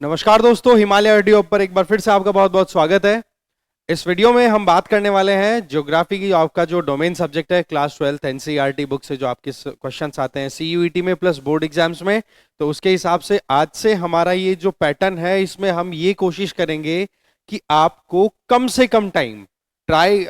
नमस्कार दोस्तों, हिमालय ऑडियो पर एक बार फिर से आपका बहुत बहुत स्वागत है। इस वीडियो में हम बात करने वाले हैं ज्योग्राफी की। आपका जो डोमेन सब्जेक्ट है क्लास 12 एनसीईआरटी बुक से जो आपके क्वेश्चंस आते हैं सीयूईटी में प्लस बोर्ड एग्जाम्स में, तो उसके हिसाब से आज से हमारा ये जो पैटर्न है इसमें हम ये कोशिश करेंगे कि आपको कम से कम टाइम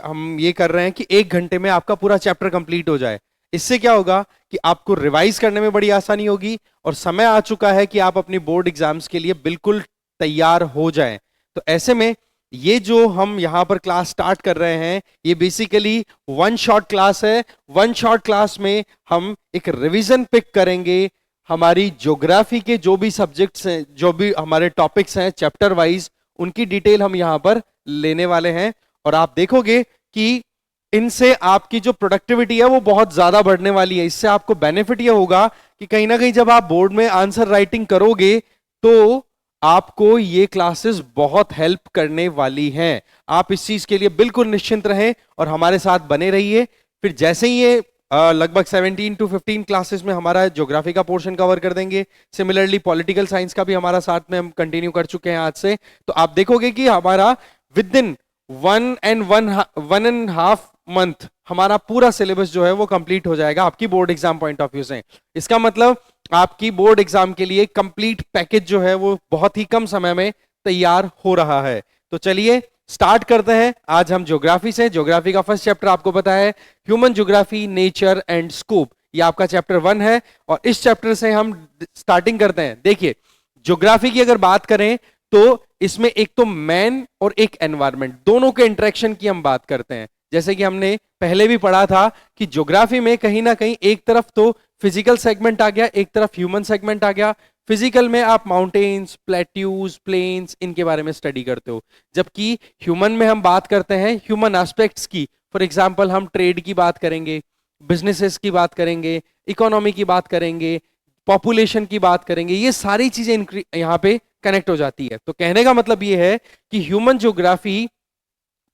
हम ये कर रहे हैं कि 1 घंटे में आपका पूरा चैप्टर कंप्लीट हो जाए। इससे क्या होगा कि आपको रिवाइज करने में बड़ी आसानी होगी और समय आ चुका है कि आप अपनी बोर्ड एग्जाम्स के लिए बिल्कुल तैयार हो जाएं। तो ऐसे में ये जो हम यहां पर क्लास स्टार्ट कर रहे हैं ये बेसिकली वन शॉट क्लास है। वन शॉट क्लास में हम एक रिवीजन पिक करेंगे हमारी ज्योग्राफी के जो भी सब्जेक्ट्स हैं, जो भी हमारे टॉपिक्स हैं चैप्टर वाइज, उनकी डिटेल हम यहां पर लेने वाले हैं। और आप देखोगे कि इनसे आपकी जो प्रोडक्टिविटी है वो बहुत ज्यादा बढ़ने वाली है। इससे आपको बेनिफिट ये होगा कि कहीं ना कहीं जब आप बोर्ड में आंसर राइटिंग करोगे तो आपको ये क्लासेस बहुत हेल्प करने वाली हैं। आप इस चीज के लिए बिल्कुल निश्चिंत रहें और हमारे साथ बने रहिए। फिर जैसे ही ये लगभग 17 to 15 क्लासेस में हमारा ज्योग्राफी का पोर्शन कवर कर देंगे। सिमिलरली पॉलिटिकल साइंस का भी हमारा साथ में हम कंटिन्यू कर चुके हैं आज से। तो आप देखोगे कि हमारा विद इन 1.5 मंथ हमारा पूरा सिलेबस जो है वो कंप्लीट हो जाएगा आपकी board exam point of view से। इसका मतलब आपकी बोर्ड एग्जाम के लिए कंप्लीट पैकेज जो है वो बहुत ही कम समय में तैयार हो रहा है। तो चलिए स्टार्ट करते हैं। आज हम ज्योग्राफी से, ज्योग्राफी का फर्स्ट चैप्टर आपको पता है human geography, nature and scope, ये आपका चैप्टर 1 है। और इस चैप्टर से हम स्टार्टिंग करते हैं। देखिए ज्योग्राफी की अगर बात करें तो इसमें एक तो मैन और एक एनवायरनमेंट, दोनों के इंटरेक्शन की हम बात करते हैं। जैसे कि हमने पहले भी पढ़ा था कि ज्योग्राफी में कहीं ना कहीं एक तरफ तो फिजिकल सेगमेंट आ गया, एक तरफ ह्यूमन सेगमेंट आ गया। फिजिकल में आप माउंटेन्स, प्लेट्यूज, प्लेन्स, इनके बारे में स्टडी करते हो, जबकि ह्यूमन में हम बात करते हैं ह्यूमन एस्पेक्ट्स की। फॉर एग्जाम्पल हम ट्रेड की बात करेंगे, बिजनेसेस की बात करेंगे, इकोनॉमी की बात करेंगे, पॉपुलेशन की बात करेंगे। ये सारी चीजें यहाँ पे कनेक्ट हो जाती है। तो कहने का मतलब ये है कि ह्यूमन ज्योग्राफी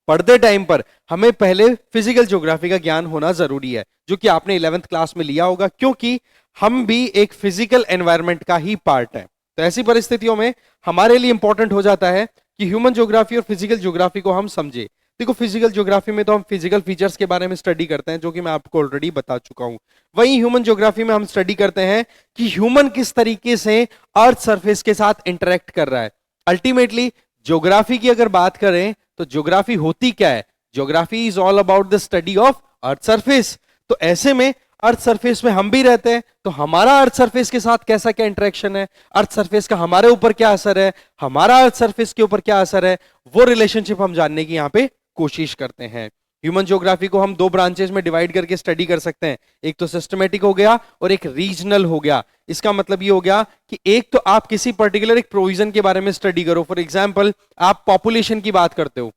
पढ़ते टाइम पर हमें पहले फिजिकल ज्योग्राफी का ज्ञान होना जरूरी है, जो कि आपने 11th क्लास में लिया होगा, क्योंकि हम भी एक फिजिकल एनवायरनमेंट का ही पार्ट है। तो ऐसी परिस्थितियों में हमारे लिए इंपॉर्टेंट हो जाता है कि ह्यूमन ज्योग्राफी और फिजिकल ज्योग्राफी को हम समझे। देखो फिजिकल ज्योग्राफी में तो हम फिजिकल फीचर्स के बारे में स्टडी करते हैं, जो कि मैं आपको ऑलरेडी बता चुका हूं। वहीं ह्यूमन ज्योग्राफी में हम स्टडी करते हैं कि ह्यूमन किस तरीके से अर्थ सरफेस के साथ इंटरेक्ट कर रहा है। अल्टीमेटली ज्योग्राफी की अगर बात करें तो ज्योग्राफी होती क्या है? Geography is all about the study of earth surface. तो ऐसे में अर्थ सरफेस में हम भी रहते हैं, तो हमारा अर्थ सरफेस के साथ कैसा क्या इंटरेक्शन है, अर्थ सरफेस का हमारे ऊपर क्या असर है, हमारा अर्थ सरफेस के ऊपर क्या असर है, वो रिलेशनशिप हम जानने की यहां पे कोशिश करते हैं। ह्यूमन ज्योग्राफी को हम 2 ब्रांचेस में डिवाइड करके स्टडी कर सकते हैं। एक तो सिस्टमेटिक हो गया और एक रीजनल हो गया। इसका मतलब ये हो गया कि एक तो आप किसी पर्टिकुलर एक प्रोविजन के बारे में स्टडी करो। फॉर एग्जांपल आप पॉपुलेशन की बात करते हो,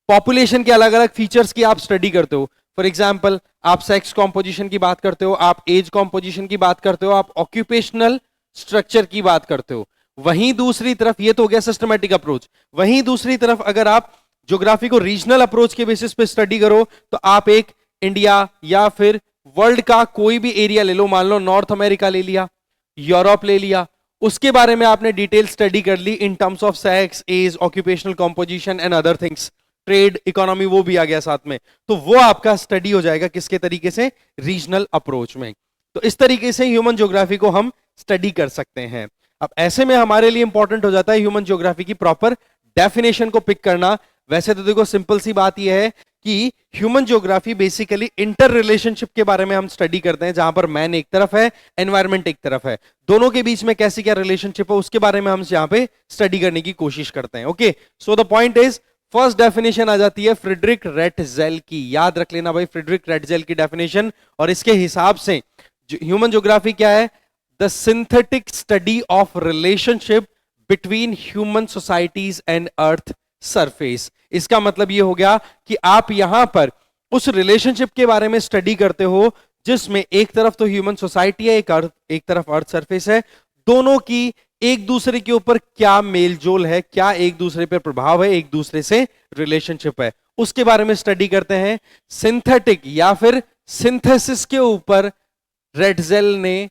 पॉपुलेशन के अलग अलग फीचर्स की आप स्टडी करते हो। फॉर एग्जांपल आप सेक्स कॉम्पोजिशन की बात करते हो, आप एज कॉम्पोजिशन की बात करते हो, आप ऑक्यूपेशनल स्ट्रक्चर की बात करते हो। वहीं दूसरी तरफ ये तो हो गया सिस्टमेटिक अप्रोच। वहीं दूसरी तरफ अगर आप ज्योग्राफी को रीजनल अप्रोच के बेसिस पे स्टडी करो तो आप एक इंडिया या फिर वर्ल्ड का कोई भी एरिया ले लो, मान लो नॉर्थ अमेरिका ले लिया, यूरोप ले लिया, उसके बारे में आपने डिटेल स्टडी कर ली in terms of sex, age, occupational composition and other things, trade, economy वो भी आ गया साथ में। तो वो आपका स्टडी हो जाएगा किसके तरीके से? रीजनल अप्रोच में। तो इस तरीके से ह्यूमन ज्योग्राफी को हम स्टडी कर सकते हैं। अब ऐसे में हमारे लिए इंपॉर्टेंट हो जाता है ह्यूमन ज्योग्राफी की प्रॉपर डेफिनेशन को पिक करना। वैसे तो देखो सिंपल सी बात यह है कि human geography basically inter relationship के बारे में हम स्टडी करते हैं, जहां पर मैन एक तरफ है, एनवायरनमेंट एक तरफ है, दोनों के बीच में कैसी क्या रिलेशनशिप है उसके बारे में हम यहां पे स्टडी करने की कोशिश करते हैं। Okay, so the point is, first definition आ जाती है फ्रेडरिक रेटजेल की। याद रख लेना भाई फ्रेडरिक रेटजेल की डेफिनेशन। और इसके हिसाब से ह्यूमन ज्योग्राफी क्या है? The synthetic study of relationship between human societies and earth surface. इसका मतलब ये हो गया कि आप यहां पर उस रिलेशनशिप के बारे में स्टडी करते हो जिसमें एक तरफ तो ह्यूमन सोसाइटी है, एक तरफ अर्थ सरफेस है। दोनों की एक दूसरे के ऊपर क्या मेलजोल है, क्या एक दूसरे पर प्रभाव है, एक दूसरे से रिलेशनशिप है, उसके बारे में स्टडी करते हैं। सिंथेटिक या फिर सिंथेसिस के ऊपर रेटजेल ने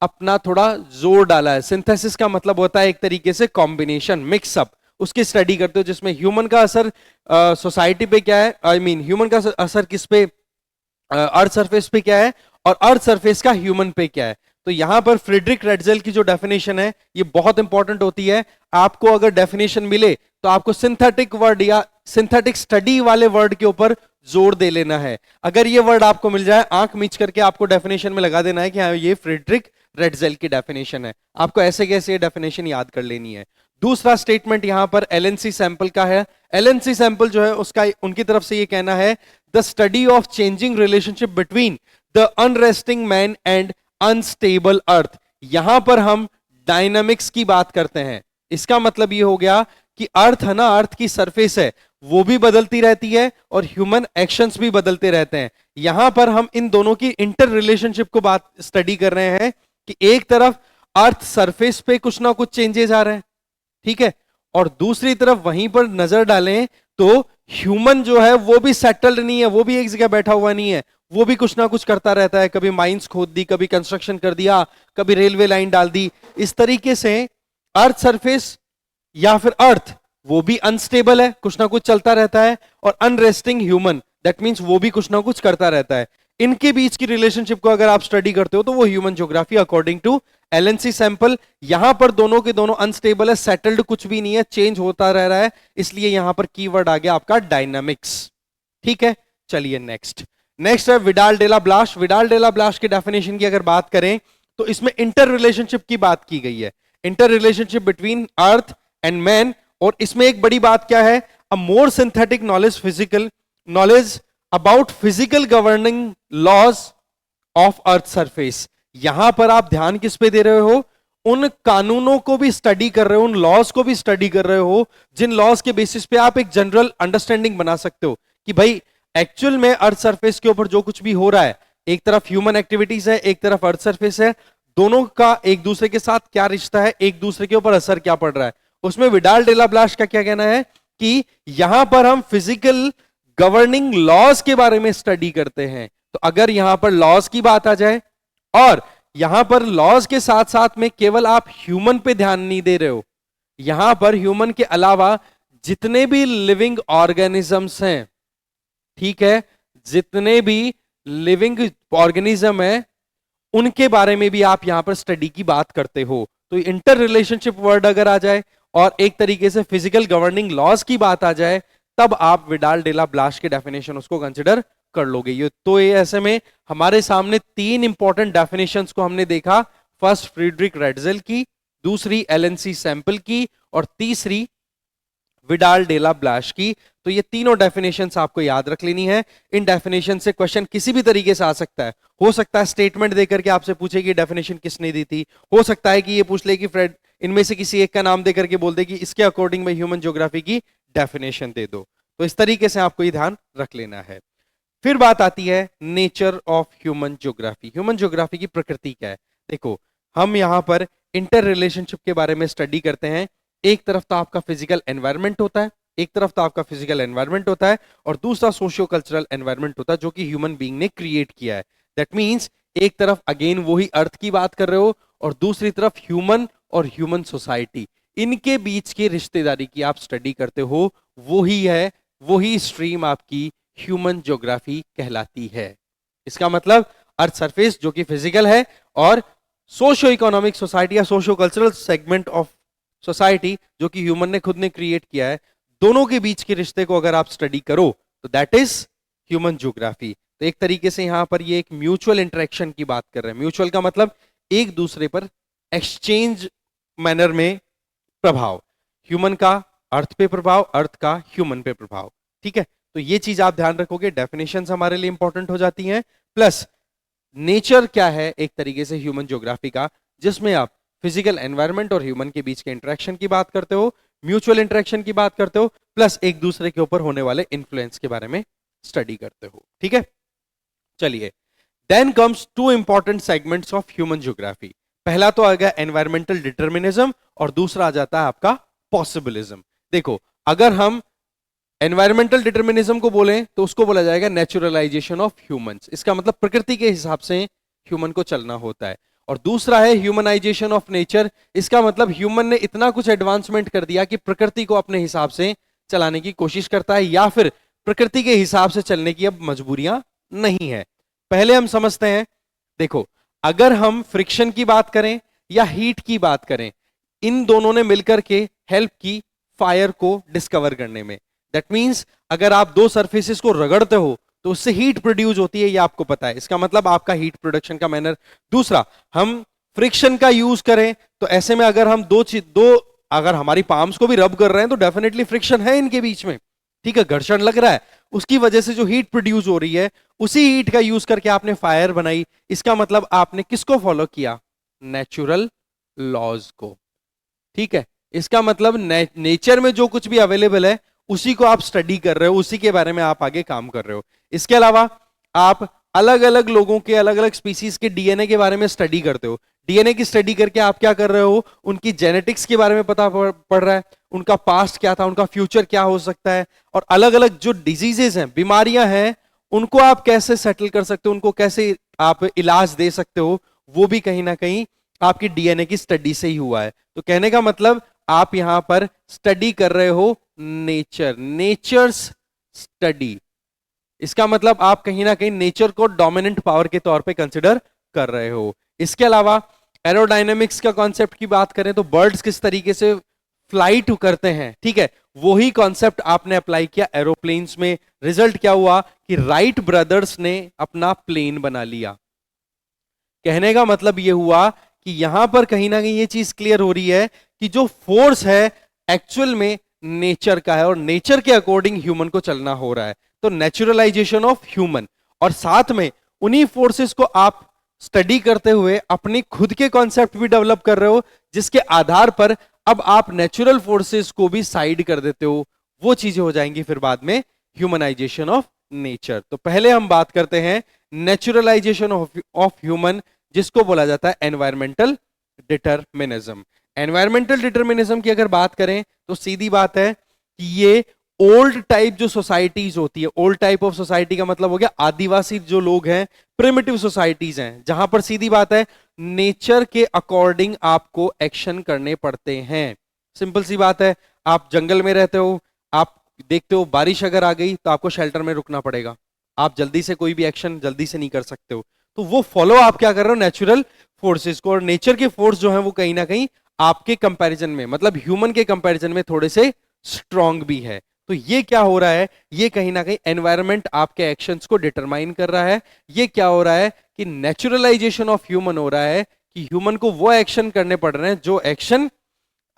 अपना थोड़ा जोर डाला है। सिंथेसिस का मतलब होता है एक तरीके से कॉम्बिनेशन, मिक्सअप, उसकी स्टडी करते हो जिसमें ह्यूमन का असर सोसाइटी पे क्या है, आई मीन ह्यूमन का असर किस पे, अर्थ सरफेस पे क्या है, और अर्थ सरफेस का ह्यूमन पे क्या है। तो यहां पर फ्रेडरिक रेडजेल की जो डेफिनेशन है ये बहुत इंपॉर्टेंट होती है। आपको अगर डेफिनेशन मिले तो आपको सिंथेटिक वर्ड या सिंथेटिक स्टडी वाले वर्ड के ऊपर जोर दे लेना है। अगर ये वर्ड आपको मिल जाए, आंख मीच करके आपको डेफिनेशन में लगा देना है कि हाँ ये फ्रेडरिक रेडजेल की डेफिनेशन है। आपको ऐसे कैसे ये डेफिनेशन याद कर लेनी है। दूसरा स्टेटमेंट यहां पर एलएनसी सैंपल का है। एलएनसी सैंपल जो है उसका उनकी तरफ से ये कहना है, the study of changing relationship between the unresting man and unstable earth. यहां पर हम डायनामिक्स की बात करते हैं। इसका मतलब ये हो गया कि अर्थ है ना, अर्थ की सरफेस है वो भी बदलती रहती है और ह्यूमन एक्शंस भी बदलते रहते हैं। यहां पर हम इन दोनों की इंटर रिलेशनशिप को बात स्टडी कर रहे हैं कि एक तरफ अर्थ सरफेस पे कुछ ना कुछ चेंजेस आ रहे हैं, ठीक है, और दूसरी तरफ वहीं पर नजर डालें तो ह्यूमन जो है वो भी सेटल्ड नहीं है, वो भी एक जगह बैठा हुआ नहीं है, वो भी कुछ ना कुछ करता रहता है। कभी माइंस खोद दी, कभी कंस्ट्रक्शन कर दिया, कभी रेलवे लाइन डाल दी। इस तरीके से अर्थ सरफेस या फिर अर्थ वो भी अनस्टेबल है, कुछ ना कुछ चलता रहता है, और अनरेस्टिंग ह्यूमन दैट मींस वो भी कुछ ना कुछ करता रहता है। इनके बीच की रिलेशनशिप को अगर आप स्टडी करते हो तो वो human geography according to LNC sample. यहां पर दोनों के दोनों अनस्टेबल है, सेटल्ड कुछ भी नहीं है, चेंज होता रह रहा है, इसलिए यहां पर कीवर्ड आ गया आपका डायनामिक्स। ठीक है, चलिए नेक्स्ट है विडाल डेला ब्लाश। विडाल डेला ब्लाश के डेफिनेशन की अगर बात करें तो इसमें इंटर रिलेशनशिप की बात की गई है, interrelationship between earth and man. और इसमें एक बड़ी बात क्या है, a more synthetic knowledge, physical knowledge about physical governing laws of earth surface. यहां पर आप ध्यान किस पे दे रहे हो, उन कानूनों को भी स्टडी कर रहे हो, उन लॉज को भी स्टडी कर रहे हो जिन लॉज के बेसिस पे आप एक जनरल अंडरस्टैंडिंग बना सकते हो कि भाई एक्चुअल में अर्थ सरफेस के ऊपर जो कुछ भी हो रहा है, एक तरफ ह्यूमन एक्टिविटीज है, एक तरफ अर्थ सरफेस है, दोनों का एक दूसरे के साथ क्या रिश्ता है, एक दूसरे के ऊपर असर क्या पड़ रहा है। उसमें विडाल डेला ब्लाश का क्या कहना है कि यहां पर हम फिजिकल गवर्निंग लॉज के बारे में स्टडी करते हैं। तो अगर यहां पर लॉज की बात आ जाए, और यहां पर लॉज के साथ साथ में केवल आप ह्यूमन पे ध्यान नहीं दे रहे हो, यहां पर ह्यूमन के अलावा जितने भी लिविंग ऑर्गेनिजम्स हैं, ठीक है, जितने भी लिविंग ऑर्गेनिज्म है उनके बारे में भी आप यहां पर स्टडी की बात करते हो। तो इंटर रिलेशनशिप वर्ड अगर आ जाए और एक तरीके से फिजिकल गवर्निंग लॉज की बात आ जाए, तब आप विडाल डेला ब्लाश के डेफिनेशन उसको कंसिडर कर लोगे। ये ऐसे में हमारे सामने तीन इंपॉर्टेंट डेफिनेशंस को हमने देखा। फर्स्ट फ्रीडरिक रेडजेल की, दूसरी एलएनसी सैंपल की, और तीसरी विडाल डेला ब्लाश की। तो ये तीनों डेफिनेशंस आपको याद रख लेनी है। इन डेफिनेशन से क्वेश्चन किसी भी तरीके से आ सकता है। हो सकता है स्टेटमेंट देकर के आपसे पूछे कि डेफिनेशन किसने दी थी, हो सकता है कि ये पूछ ले कि फ्रेड इनमें से किसी एक का नाम देकर के बोल दे कि इसके अकॉर्डिंग में ह्यूमन ज्योग्राफी की डेफिनेशन दे दो। तो इस तरीके से आपको ये ध्यान रख लेना है। फिर बात आती है nature of human geography. Human geography की प्रकृति क्या है। देखो, हम यहां पर इंटर रिलेशनशिप के बारे में स्टडी करते हैं। एक तरफ तो आपका फिजिकल एनवायरनमेंट होता है, एक तरफ तो आपका फिजिकल एनवायरनमेंट होता है, और दूसरा सोशियो कल्चरल एनवायरनमेंट होता है जो कि ह्यूमन बीइंग ने क्रिएट किया है। दैट मींस एक तरफ अगेन वही अर्थ की बात कर रहे हो, और दूसरी तरफ ह्यूमन और ह्यूमन सोसाइटी, इनके बीच की रिश्तेदारी की आप स्टडी करते हो। वही स्ट्रीम आपकी ह्यूमन ज्योग्राफी कहलाती है। इसका मतलब अर्थ सरफेस जो कि फिजिकल है, और सोशियो इकोनॉमिक सोसाइटी या socio cultural segment of society जो कि ह्यूमन ने खुद ने क्रिएट किया है, दोनों के बीच के रिश्ते को अगर आप स्टडी करो तो दैट इज ह्यूमन ज्योग्राफी। तो एक तरीके से यहां पर ये एक म्यूचुअल इंटरेक्शन की बात कर रहे हैं। म्यूचुअल का मतलब एक दूसरे पर एक्सचेंज मैनर में प्रभाव, ह्यूमन का अर्थ पे प्रभाव, अर्थ का ह्यूमन पे प्रभाव। ठीक है, तो ये चीज आप ध्यान रखोगे, डेफिनेशंस हमारे लिए इंपॉर्टेंट हो जाती हैं। प्लस नेचर क्या है एक तरीके से ह्यूमन ज्योग्राफी का, जिसमें आप फिजिकल एनवायरनमेंट और ह्यूमन के बीच के इंटरेक्शन की बात करते हो, म्यूचुअल इंटरेक्शन की बात करते हो, प्लस एक दूसरे के ऊपर होने वाले इन्फ्लुएंस के बारे में स्टडी करते हो। ठीक है, चलिए then comes to important segments of human geography. पहला तो आ गया एनवायरमेंटल डिटर्मिनिज्म, और दूसरा आ जाता है आपका पॉसिबिलिज्म। देखो, अगर हम एनवायरमेंटल डिटर्मिनिज्म को बोलें तो उसको बोला जाएगा नेचुरलाइजेशन ऑफ ह्यूमंस। इसका मतलब प्रकृति के हिसाब से ह्यूमन को चलना होता है। और दूसरा है ह्यूमनाइजेशन ऑफ नेचर। इसका मतलब ह्यूमन ने इतना कुछ एडवांसमेंट कर दिया कि प्रकृति को अपने हिसाब से चलाने की कोशिश करता है, या फिर प्रकृति के हिसाब से चलने की अब मजबूरियां नहीं है। पहले हम समझते हैं, देखो अगर हम फ्रिक्शन की बात करें या हीट की बात करें, इन दोनों ने मिलकर के हेल्प की फायर को डिस्कवर करने में। दैट मींस अगर आप दो सरफेसेस को रगड़ते हो तो उससे हीट प्रोड्यूस होती है, ये आपको पता है। इसका मतलब आपका हीट प्रोडक्शन का मैनर। दूसरा, हम फ्रिक्शन का यूज करें तो ऐसे में अगर हम अगर हमारी पाम्स को भी रब कर रहे हैं तो डेफिनेटली फ्रिक्शन है इनके बीच में, ठीक है, घर्षण लग रहा है, उसकी वजह से जो हीट प्रोड्यूस हो रही है उसी हीट का यूज करके आपने फायर बनाई। इसका मतलब आपने किसको फॉलो किया? नेचुरल लॉज को, ठीक है। इसका मतलब नेचर में जो कुछ भी अवेलेबल है उसी को आप स्टडी कर रहे हो, उसी के बारे में आप आगे काम कर रहे हो। इसके अलावा आप अलग अलग लोगों के, अलग अलग स्पीसीज के डीएनए के बारे में स्टडी करते हो। डीएनए की स्टडी करके आप क्या कर रहे हो? उनकी जेनेटिक्स के बारे में पता पड़ रहा है, उनका पास्ट क्या था, उनका फ्यूचर क्या हो सकता है, और अलग अलग जो डिजीजेस हैं, बीमारियां हैं, उनको आप कैसे सेटल कर सकते हो, उनको कैसे आप इलाज दे सकते हो, वो भी कहीं ना कहीं आपकी डीएनए की स्टडी से ही हुआ है। तो कहने का मतलब आप यहां पर स्टडी कर रहे हो नेचर्स स्टडी। इसका मतलब आप कहीं ना कहीं नेचर को डोमिनेंट पावर के तौर पे कंसिडर कर रहे हो। इसके अलावा एरोडायनेमिक्स का कॉन्सेप्ट की बात करें तो बर्ड्स किस तरीके से फ्लाइट करते हैं, ठीक है, वही कॉन्सेप्ट आपने अप्लाई किया एरोप्लेन्स में। रिजल्ट क्या हुआ कि राइट ब्रदर्स ने अपना प्लेन बना लिया। कहने का मतलब यह हुआ कि यहां पर कहीं ना कहीं ये चीज क्लियर हो रही है कि जो फोर्स है एक्चुअल में नेचर का है और नेचर के अकॉर्डिंग ह्यूमन को चलना हो रहा है। तो नेचुरलाइजेशन ऑफ ह्यूमन, और साथ में उन्हीं फोर्सेस को आप स्टडी करते हुए अपने खुद के कॉन्सेप्ट भी डेवलप कर रहे हो, जिसके आधार पर अब आप नेचुरल फोर्सेस को भी साइड कर देते हो। वो चीजें हो जाएंगी फिर बाद में ह्यूमनाइजेशन ऑफ नेचर। तो पहले हम बात करते हैं नेचुरलाइजेशन ऑफ ह्यूमन, जिसको बोला जाता है एनवायरमेंटल डिटरमिनिज्म। एनवायरमेंटल डिटरमिनिज्म की अगर बात करें तो सीधी बात है कि ये ओल्ड टाइप जो सोसाइटीज होती है, ओल्ड टाइप ऑफ सोसाइटी का मतलब हो गया आदिवासी जो लोग हैं, प्रिमिटिव सोसाइटीज हैं, जहां पर सीधी बात है नेचर के अकॉर्डिंग आपको एक्शन करने पड़ते हैं। सिंपल सी बात है, आप जंगल में रहते हो, आप देखते हो बारिश अगर आ गई तो आपको शेल्टर में रुकना पड़ेगा, आप जल्दी से कोई भी एक्शन जल्दी से नहीं कर सकते हो। तो वो फॉलो आप क्या कर रहे हो? नेचुरल फोर्सेस को। और नेचर के फोर्स जो है वो कहीं ना कहीं आपके कंपैरिजन में, मतलब ह्यूमन के कंपैरिजन में थोड़े से स्ट्रांग भी है। तो ये क्या हो रहा है? ये कहीं ना कहीं एनवायरनमेंट आपके एक्शंस को डिटरमाइन कर रहा है। ये क्या हो रहा है कि नेचुरलाइजेशन ऑफ ह्यूमन हो रहा है कि ह्यूमन को वो एक्शन करने पड़ रहे हैं जो एक्शन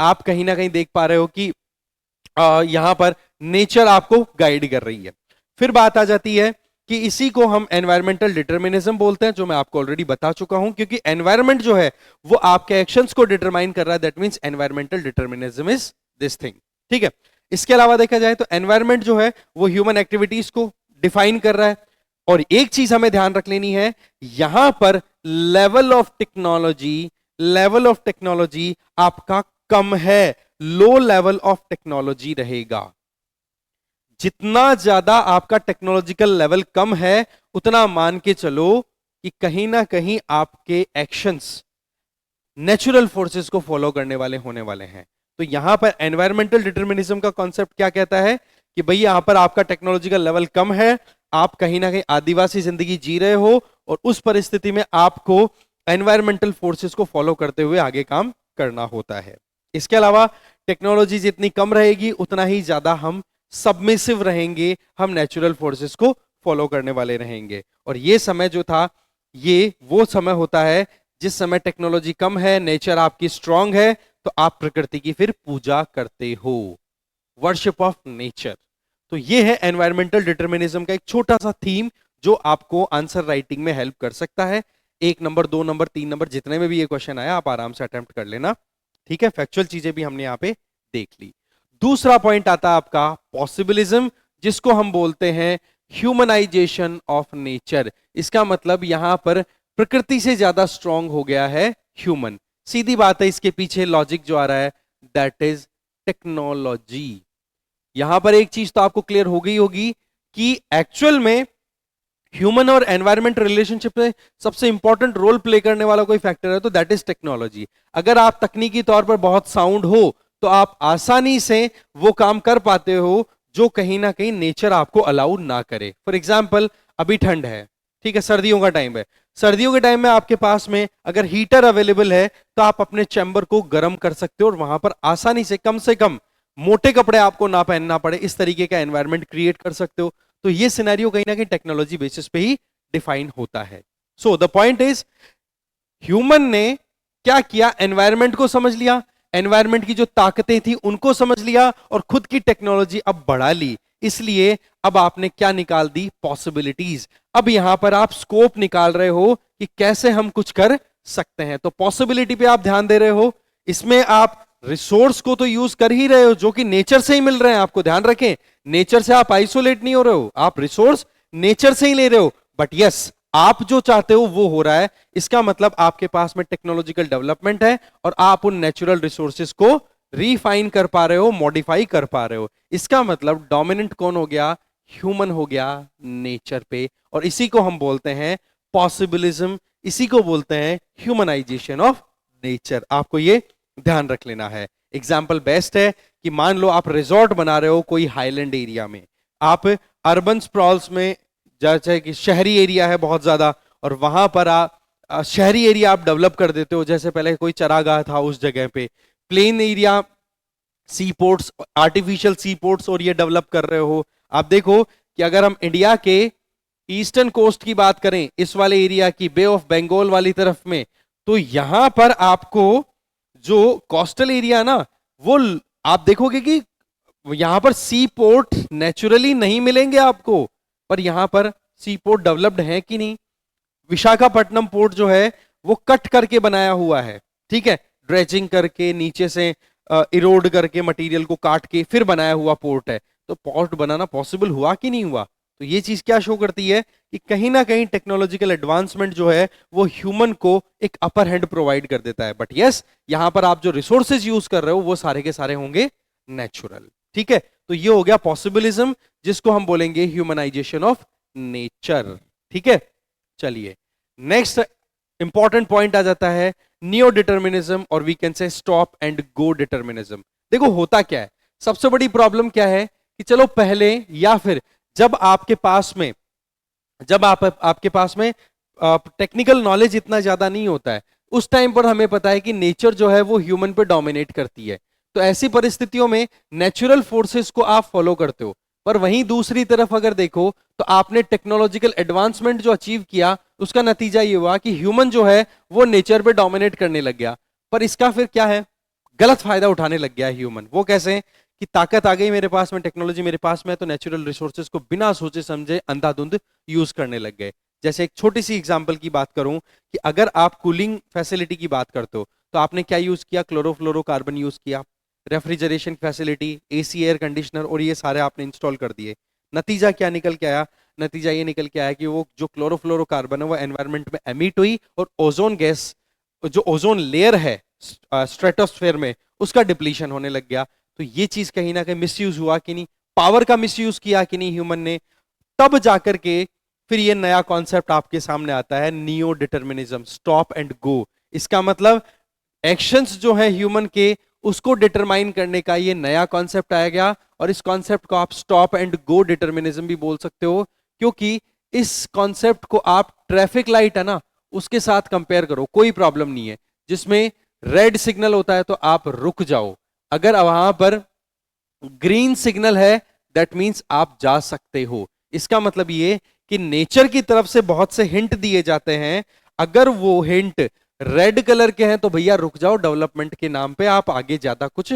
आप कहीं ना कहीं देख पा रहे हो कि यहां पर नेचर आपको गाइड कर रही है। फिर बात आ जाती है कि इसी को हम एनवायरमेंटल डिटरमिनिज्म बोलते हैं, जो मैं आपको ऑलरेडी बता चुका हूं, क्योंकि एनवायरमेंट जो है वो आपके एक्शंस को डिटरमाइन कर रहा है। That means environmental determinism is this thing, ठीक है। इसके अलावा देखा जाए तो एनवायरमेंट जो है वो ह्यूमन एक्टिविटीज को डिफाइन कर रहा है। और एक चीज हमें ध्यान रख लेनी है, यहां पर लेवल ऑफ टेक्नोलॉजी आपका कम है, लो लेवल ऑफ टेक्नोलॉजी रहेगा। जितना ज्यादा आपका टेक्नोलॉजिकल लेवल कम है, उतना मान के चलो कि कहीं ना कहीं आपके एक्शंस नेचुरल फोर्सेस को फॉलो करने वाले होने वाले हैं। तो यहां पर एनवायरमेंटल डिटरमिनिज्म का कॉन्सेप्ट क्या कहता है कि भाई यहां पर आपका टेक्नोलॉजिकल लेवल कम है, आप कहीं ना कहीं आदिवासी जिंदगी जी रहे हो, और उस परिस्थिति में आपको एनवायरमेंटल फोर्सेस को फॉलो करते हुए आगे काम करना होता है। इसके अलावा टेक्नोलॉजी जितनी कम रहेगी उतना ही ज्यादा हम सबमिसिव रहेंगे, हम नेचुरल फोर्सेस को फॉलो करने वाले रहेंगे। और ये समय जो था, ये वो समय होता है जिस समय टेक्नोलॉजी कम है, नेचर आपकी स्ट्रांग है, तो आप प्रकृति की फिर पूजा करते हो, वर्शिप ऑफ नेचर। तो ये है एनवायरमेंटल डिटरमिनिज्म का एक छोटा सा थीम जो आपको आंसर राइटिंग में हेल्प कर सकता है। 1 नंबर 2 नंबर 3 नंबर जितने में भी ये क्वेश्चन आया आप आराम से अटेम्प्ट कर लेना, ठीक है। फैक्चुअल चीजें भी हमने यहां पे देख ली। दूसरा पॉइंट आता है आपका पॉसिबिलिज्म, जिसको हम बोलते हैं ह्यूमनाइजेशन ऑफ नेचर। इसका मतलब यहां पर प्रकृति से ज्यादा स्ट्रांग हो गया है ह्यूमन। सीधी बात है, इसके पीछे लॉजिक जो आ रहा है दैट इज टेक्नोलॉजी। यहां पर एक चीज तो आपको क्लियर हो गई होगी कि एक्चुअल में ह्यूमन और एनवायरमेंट रिलेशनशिप में सबसे इंपॉर्टेंट रोल प्ले करने वाला कोई फैक्टर है तो दैट इज टेक्नोलॉजी। अगर आप तकनीकी तौर पर बहुत साउंड हो तो आप आसानी से वो काम कर पाते हो जो कहीं ना कहीं नेचर आपको अलाउ ना करे। फॉर एग्जाम्पल अभी ठंड है, ठीक है, सर्दियों का टाइम है, सर्दियों के टाइम में आपके पास में अगर हीटर अवेलेबल है तो आप अपने चैम्बर को गर्म कर सकते हो और वहां पर आसानी से कम मोटे कपड़े आपको ना पहनना पड़े, इस तरीके का एनवायरनमेंट क्रिएट कर सकते हो। तो ये सिनेरियो कहीं ना कहीं टेक्नोलॉजी बेसिस पे ही डिफाइन होता है। सो द पॉइंट इज ह्यूमन ने क्या किया, एनवायरनमेंट को समझ लिया, एनवायरनमेंट की जो ताकतें थी उनको समझ लिया और खुद की टेक्नोलॉजी अब बढ़ा ली। इसलिए अब आपने क्या निकाल दी, पॉसिबिलिटीज। अब यहां पर आप स्कोप निकाल रहे हो कि कैसे हम कुछ कर सकते हैं। तो पॉसिबिलिटी पे आप ध्यान दे रहे हो, इसमें आप रिसोर्स को तो यूज कर ही रहे हो जो कि नेचर से ही मिल रहे हैं। आपको ध्यान रखें, नेचर से आप आइसोलेट नहीं हो रहे हो, आप रिसोर्स नेचर से ही ले रहे हो। बट यस, आप जो चाहते हो वो हो रहा है। इसका मतलब आपके पास में टेक्नोलॉजिकल डेवलपमेंट है और आप उन नेचुरल रिसोर्सेज को रिफाइन कर पा रहे हो, मॉडिफाई कर पा रहे हो। इसका मतलब डोमिनेंट कौन हो गया, ह्यूमन हो गया नेचर पे। और इसी को हम बोलते हैं पॉसिबिलिज्म, इसी को बोलते हैं ह्यूमनाइजेशन ऑफ नेचर। आपको ये ध्यान रख लेना है। एग्जाम्पल बेस्ट है कि मान लो आप रिजॉर्ट बना रहे हो कोई हाईलैंड एरिया में, आप अर्बन स्प्रॉल्स में, जैसे कि शहरी एरिया है बहुत ज्यादा, और वहां पर शहरी एरिया आप डेवलप कर देते हो, जैसे पहले कोई चरागाह था उस जगह पे, प्लेन एरिया, सी पोर्ट्स, आर्टिफिशियल सी पोर्ट्स, और ये डेवलप कर रहे हो। आप देखो कि अगर हम इंडिया के ईस्टर्न कोस्ट की बात करें, इस वाले एरिया की, बे ऑफ बंगाल वाली तरफ में, तो यहां पर आपको जो कोस्टल एरिया ना, वो आप देखोगे कि यहां पर सी पोर्ट नेचुरली नहीं मिलेंगे आपको, पर यहां पर सी पोर्ट डेवलप्ड है कि नहीं। विशाखापट्टनम पोर्ट जो है वो कट करके बनाया हुआ है, ठीक है, ड्रेजिंग करके, नीचे से इरोड करके, मटेरियल को काट के फिर बनाया हुआ पोर्ट है। तो पोर्ट बनाना पॉसिबल हुआ कि नहीं हुआ। तो ये चीज क्या शो करती है कि कहीं ना कहीं टेक्नोलॉजिकल एडवांसमेंट जो है वो ह्यूमन को एक अपर हैंड प्रोवाइड कर देता है। बट यस, यहां पर आप जो रिसोर्सेज यूज कर रहे हो वो सारे के सारे होंगे नेचुरल, ठीक है। तो ये हो गया पॉसिबिलिज्म, जिसको हम बोलेंगे ह्यूमनाइजेशन ऑफ नेचर, ठीक है। चलिए नेक्स्ट इंपॉर्टेंट पॉइंट आ जाता है नियो डिटर्मिनिज्म, और we can say stop and go determinism. देखो होता क्या है, सबसे बड़ी प्रॉब्लम क्या है कि चलो पहले, या फिर जब आपके पास में, आपके पास में टेक्निकल नॉलेज इतना ज्यादा नहीं होता है, उस टाइम पर हमें पता है कि नेचर जो है वो ह्यूमन पे डोमिनेट करती है। तो ऐसी परिस्थितियों में नेचुरल फोर्सेस को आप फॉलो करते हो। पर वहीं दूसरी तरफ अगर देखो तो आपने टेक्नोलॉजिकल एडवांसमेंट जो अचीव किया, उसका नतीजा ये हुआ कि ह्यूमन जो है वो नेचर पे डोमिनेट करने लग गया। पर इसका फिर क्या है, गलत फायदा उठाने लग गया ह्यूमन। वो कैसे, कि ताकत आ गई मेरे पास में, टेक्नोलॉजी मेरे पास में, तो नेचुरल रिसोर्सेज को बिना सोचे समझे अंधाधुंध यूज करने लग गए। जैसे एक छोटी सी एग्जांपल की बात करूं कि अगर आप कूलिंग फैसिलिटी की बात करते हो तो आपने क्या यूज किया, क्लोरोफ्लोरोकार्बन यूज किया। Refrigeration facility, AC, air conditioner, और ये सारे आपने इंस्टॉल कर दिए। नतीजा क्या निकल के आया, नतीजा ये निकल के आया कि वो जो क्लोरोफ्लोरोकार्बन है वो एनवायरमेंट में एमिट हुई, और ओजोन गैस, जो ओजोन लेयर है स्ट्रेटोस्फेयर में, उसका डिप्लीशन होने लग गया। तो ये चीज कहीं ना कहीं मिसयूज हुआ कि नहीं, पावर का मिसयूज किया कि नहीं ह्यूमन ने। तब जाकर के फिर ये नया कॉन्सेप्ट आपके सामने आता है, नियो डिटर्मिनिज्म, स्टॉप एंड गो। इसका मतलब एक्शंस जो है ह्यूमन के, उसको डिटरमाइन करने का ये नया कॉन्सेप्ट आया गया। और इस कॉन्सेप्ट को आप स्टॉप एंड गो डिटर्मिनिज्म भी बोल सकते हो, क्योंकि इस कॉन्सेप्ट को आप ट्रैफिक लाइट है ना उसके साथ कंपेयर करो, कोई प्रॉब्लम नहीं है। जिसमें रेड सिग्नल होता है तो आप रुक जाओ, अगर वहां पर ग्रीन सिग्नल है दैट मींस आप जा सकते हो। इसका मतलब ये कि नेचर की तरफ से बहुत से हिंट दिए जाते हैं, अगर वो हिंट रेड कलर के हैं तो भैया रुक जाओ, डेवलपमेंट के नाम पे आप आगे ज्यादा कुछ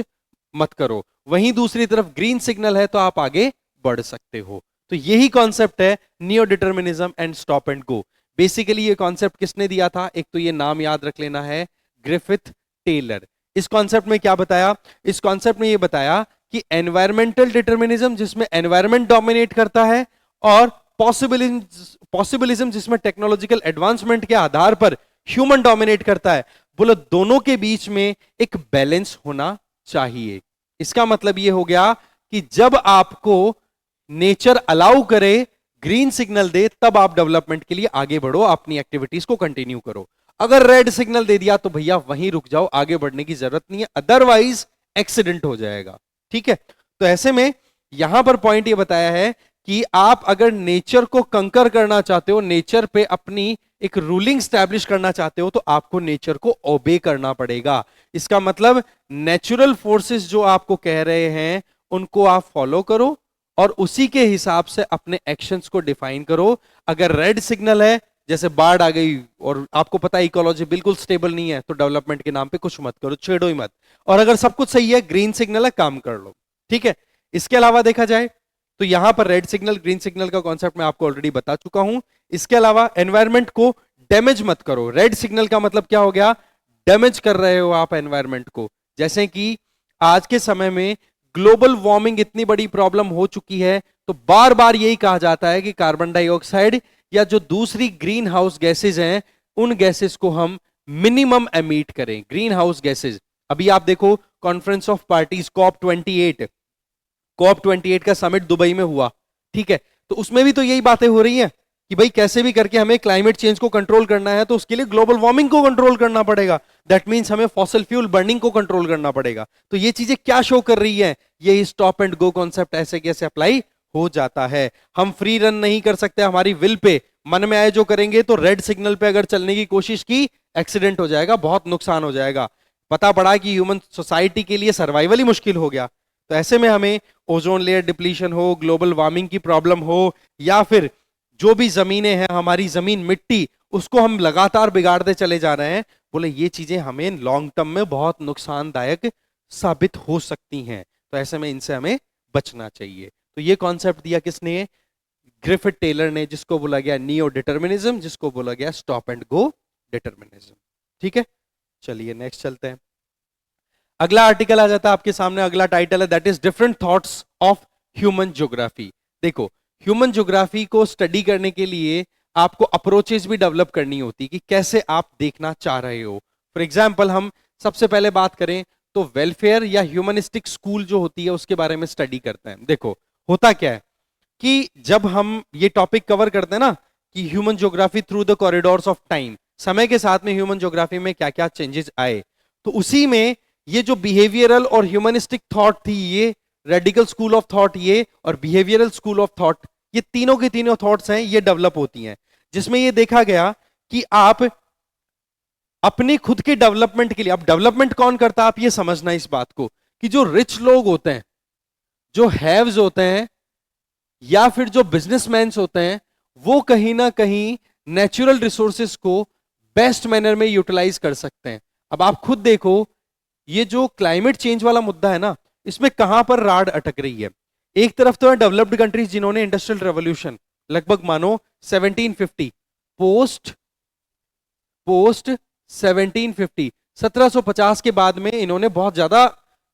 मत करो। वहीं दूसरी तरफ ग्रीन सिग्नल है तो आप आगे बढ़ सकते हो। तो यही कॉन्सेप्ट है neo determinism and stop and go. Basically ये कॉन्सेप्ट किसने दिया था, एक तो ये नाम याद रख लेना है, ग्रिफिथ टेलर। इस कॉन्सेप्ट में क्या बताया, इस कॉन्सेप्ट में ये बताया कि एनवायरमेंटल डिटर्मिनिज्म जिसमें एनवायरमेंट डोमिनेट करता है, और पॉसिबिलिज्म जिसमें टेक्नोलॉजिकल एडवांसमेंट के आधार पर ह्यूमन डोमिनेट करता है, बोलो दोनों के बीच में एक बैलेंस होना चाहिए। इसका मतलब ये हो गया कि जब आपको नेचर अलाउ करे ग्रीन सिग्नल दे तब आप डेवलपमेंट के लिए आगे बढ़ो, अपनी एक्टिविटीज को कंटिन्यू करो। अगर रेड सिग्नल दे दिया तो भैया वहीं रुक जाओ, आगे बढ़ने की जरूरत नहीं है, अदरवाइज एक्सीडेंट हो जाएगा। ठीक है, तो ऐसे में यहां पर पॉइंट ये बताया है कि आप अगर नेचर को कंकर करना चाहते हो, नेचर पे अपनी एक रूलिंग स्टैब्लिश करना चाहते हो, तो आपको नेचर को ओबे करना पड़ेगा। इसका मतलब नेचुरल फोर्सेस जो आपको कह रहे हैं उनको आप फॉलो करो और उसी के हिसाब से अपने एक्शंस को डिफाइन करो। अगर रेड सिग्नल है, जैसे बाढ़ आ गई और आपको पता है इकोलॉजी बिल्कुल स्टेबल नहीं है, तो डेवलपमेंट के नाम पे कुछ मत करो, छेड़ो ही मत। और अगर सब कुछ सही है, ग्रीन सिग्नल है, काम कर लो। ठीक है, इसके अलावा देखा जाए तो यहां पर रेड सिग्नल ग्रीन सिग्नल का कॉन्सेप्ट मैं आपको ऑलरेडी बता चुका हूं। इसके अलावा एनवायरमेंट को डैमेज मत करो। रेड सिग्नल का मतलब क्या हो गया, डैमेज कर रहे हो आप एनवायरमेंट को। जैसे कि आज के समय में ग्लोबल वार्मिंग इतनी बड़ी प्रॉब्लम हो चुकी है, तो बार बार यही कहा जाता है कि कार्बन डाइऑक्साइड या जो दूसरी ग्रीन हाउस गैसेज हैं, उन गैसेज को हम मिनिमम एमिट करें। ग्रीन हाउस गैसेज, अभी आप देखो कॉन्फ्रेंस ऑफ पार्टीज COP28 का समिट दुबई में हुआ। ठीक है, तो उसमें भी तो यही बातें हो रही हैं कि भाई कैसे भी करके हमें क्लाइमेट चेंज को कंट्रोल करना है, तो उसके लिए ग्लोबल वार्मिंग को कंट्रोल करना पड़ेगा। दैट मींस हमें फॉसिल फ्यूल बर्निंग को कंट्रोल करना पड़ेगा। तो ये चीजें क्या शो कर रही है, ये स्टॉप एंड गो कॉन्सेप्ट ऐसे कैसे अप्लाई हो जाता है। हम फ्री रन नहीं कर सकते हमारी विल पे, मन में आए जो करेंगे। तो रेड सिग्नल पे अगर चलने की कोशिश की, एक्सीडेंट हो जाएगा, बहुत नुकसान हो जाएगा। पता पड़ा कि ह्यूमन सोसाइटी के लिए सर्वाइवल ही मुश्किल हो गया। तो ऐसे में हमें ओजोन लेयर डिप्लीशन हो, ग्लोबल वार्मिंग की प्रॉब्लम हो, या फिर जो भी जमीनें हैं, हमारी जमीन मिट्टी, उसको हम लगातार बिगाड़ते चले जा रहे हैं, बोले ये चीजें हमें लॉन्ग टर्म में बहुत नुकसानदायक साबित हो सकती हैं। तो ऐसे में इनसे हमें बचना चाहिए। तो ये कॉन्सेप्ट दिया किसने, ग्रिफिथ टेलर ने, जिसको बोला गया नियो डिटर्मिनिज्म, जिसको बोला गया स्टॉप एंड गो डिटर्मिनिज्म। ठीक है, चलिए नेक्स्ट चलते हैं। अगला आर्टिकल आ जाता है आपके सामने, अगला टाइटल है that is different thoughts of human geography. देखो, ह्यूमन ज्योग्राफी को स्टडी करने के लिए आपको अप्रोचेस भी डेवलप करनी होती कि कैसे आप देखना चाह रहे हो। फॉर एग्जाम्पल, हम सबसे पहले बात करें तो वेलफेयर या ह्यूमनिस्टिक स्कूल जो होती है उसके बारे में स्टडी करते हैं। देखो, होता क्या है कि जब हम ये टॉपिक कवर करते हैं ना कि human geography through the corridors of time, समय के साथ में ह्यूमन ज्योग्राफी में क्या क्या चेंजेस आए, तो उसी में ये जो बिहेवियरल और ह्यूमनिस्टिक थॉट थी, ये रेडिकल स्कूल ऑफ थॉट, ये और बिहेवियरल स्कूल ऑफ थॉट, ये तीनों की तीनों थॉट्स हैं, ये डेवलप होती हैं। जिसमें ये देखा गया कि आप अपने खुद के डेवलपमेंट के लिए, अब डेवलपमेंट कौन करता है आप ये समझना इस बात को, कि जो रिच लोग होते हैं, जो हैव्स होते हैं, या फिर जो बिजनेसमैन होते हैं, वो कहीं ना कहीं नेचुरल रिसोर्सेस को बेस्ट मैनर में यूटिलाइज कर सकते हैं। अब आप खुद देखो, ये जो क्लाइमेट चेंज वाला मुद्दा है ना, इसमें कहां पर राड अटक रही है। एक तरफ तो है डेवलप्ड कंट्रीज जिन्होंने इंडस्ट्रियल रेवोल्यूशन लगभग मानो 1750, पोस्ट पोस्ट 1750 1750 के बाद में इन्होंने बहुत ज्यादा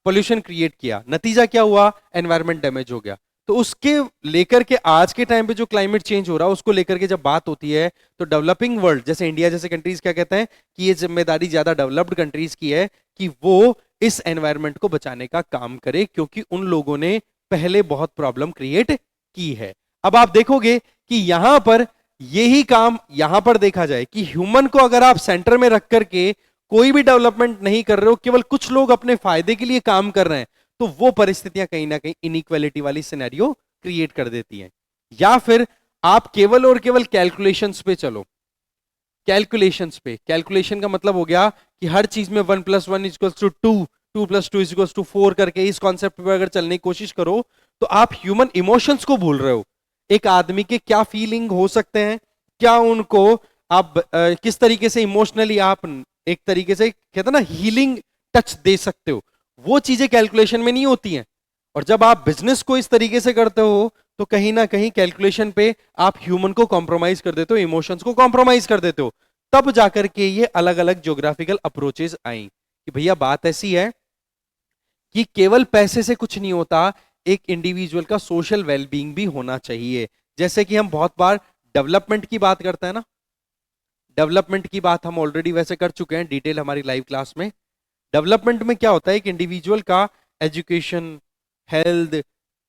पोल्यूशन क्रिएट किया। नतीजा क्या हुआ, एनवायरमेंट डैमेज हो गया। तो उसके लेकर के आज के टाइम पे जो क्लाइमेट चेंज हो रहा है उसको लेकर के जब बात होती है, तो डेवलपिंग वर्ल्ड जैसे इंडिया जैसे कंट्रीज क्या कहते हैं कि ये जिम्मेदारी ज्यादा डेवलप्ड कंट्रीज की है कि वो इस एनवायरमेंट को बचाने का काम करे, क्योंकि उन लोगों ने पहले बहुत प्रॉब्लम क्रिएट की है। अब आप देखोगे कि यहां पर यही काम यहां पर देखा जाए कि ह्यूमन को अगर आप सेंटर में रख करके कोई भी डेवलपमेंट नहीं कर रहे हो, केवल कुछ लोग अपने फायदे के लिए काम कर रहे हैं, तो वो परिस्थितियां कहीं ना कहीं इनइक्वालिटी वाली सिनेरियो क्रिएट कर देती हैं। या फिर आप केवल और केवल कैलकुलेशंस पे चलो, कैलकुलेशंस पे, कैलकुलेशन का मतलब हो गया कि हर चीज में 1+1=2, 2+2=4 करके इस कॉन्सेप्ट पे अगर चलने की कोशिश करो, तो आप ह्यूमन इमोशंस को भूल रहे हो। एक आदमी के क्या फीलिंग हो सकते हैं, क्या उनको आप किस तरीके से इमोशनली आप एक तरीके से कहते हैं ना हीलिंग टच दे सकते हो, वो चीजें कैलकुलेशन में नहीं होती हैं। और जब आप बिजनेस को इस तरीके से करते हो, तो कहीं ना कहीं कैलकुलेशन पे आप ह्यूमन को कॉम्प्रोमाइज कर देते हो, इमोशंस को कॉम्प्रोमाइज कर देते हो। तब जाकर के ये अलग अलग ज्योग्राफिकल अप्रोचेस आई कि भैया बात ऐसी है कि केवल पैसे से कुछ नहीं होता, एक इंडिविजुअल का सोशल वेलबींग भी होना चाहिए। जैसे कि हम बहुत बार डेवलपमेंट की बात करते हैं ना, डेवलपमेंट की बात हम ऑलरेडी वैसे कर चुके हैं डिटेल हमारी लाइव क्लास में। डेवलपमेंट में क्या होता है, एक इंडिविजुअल का education, health,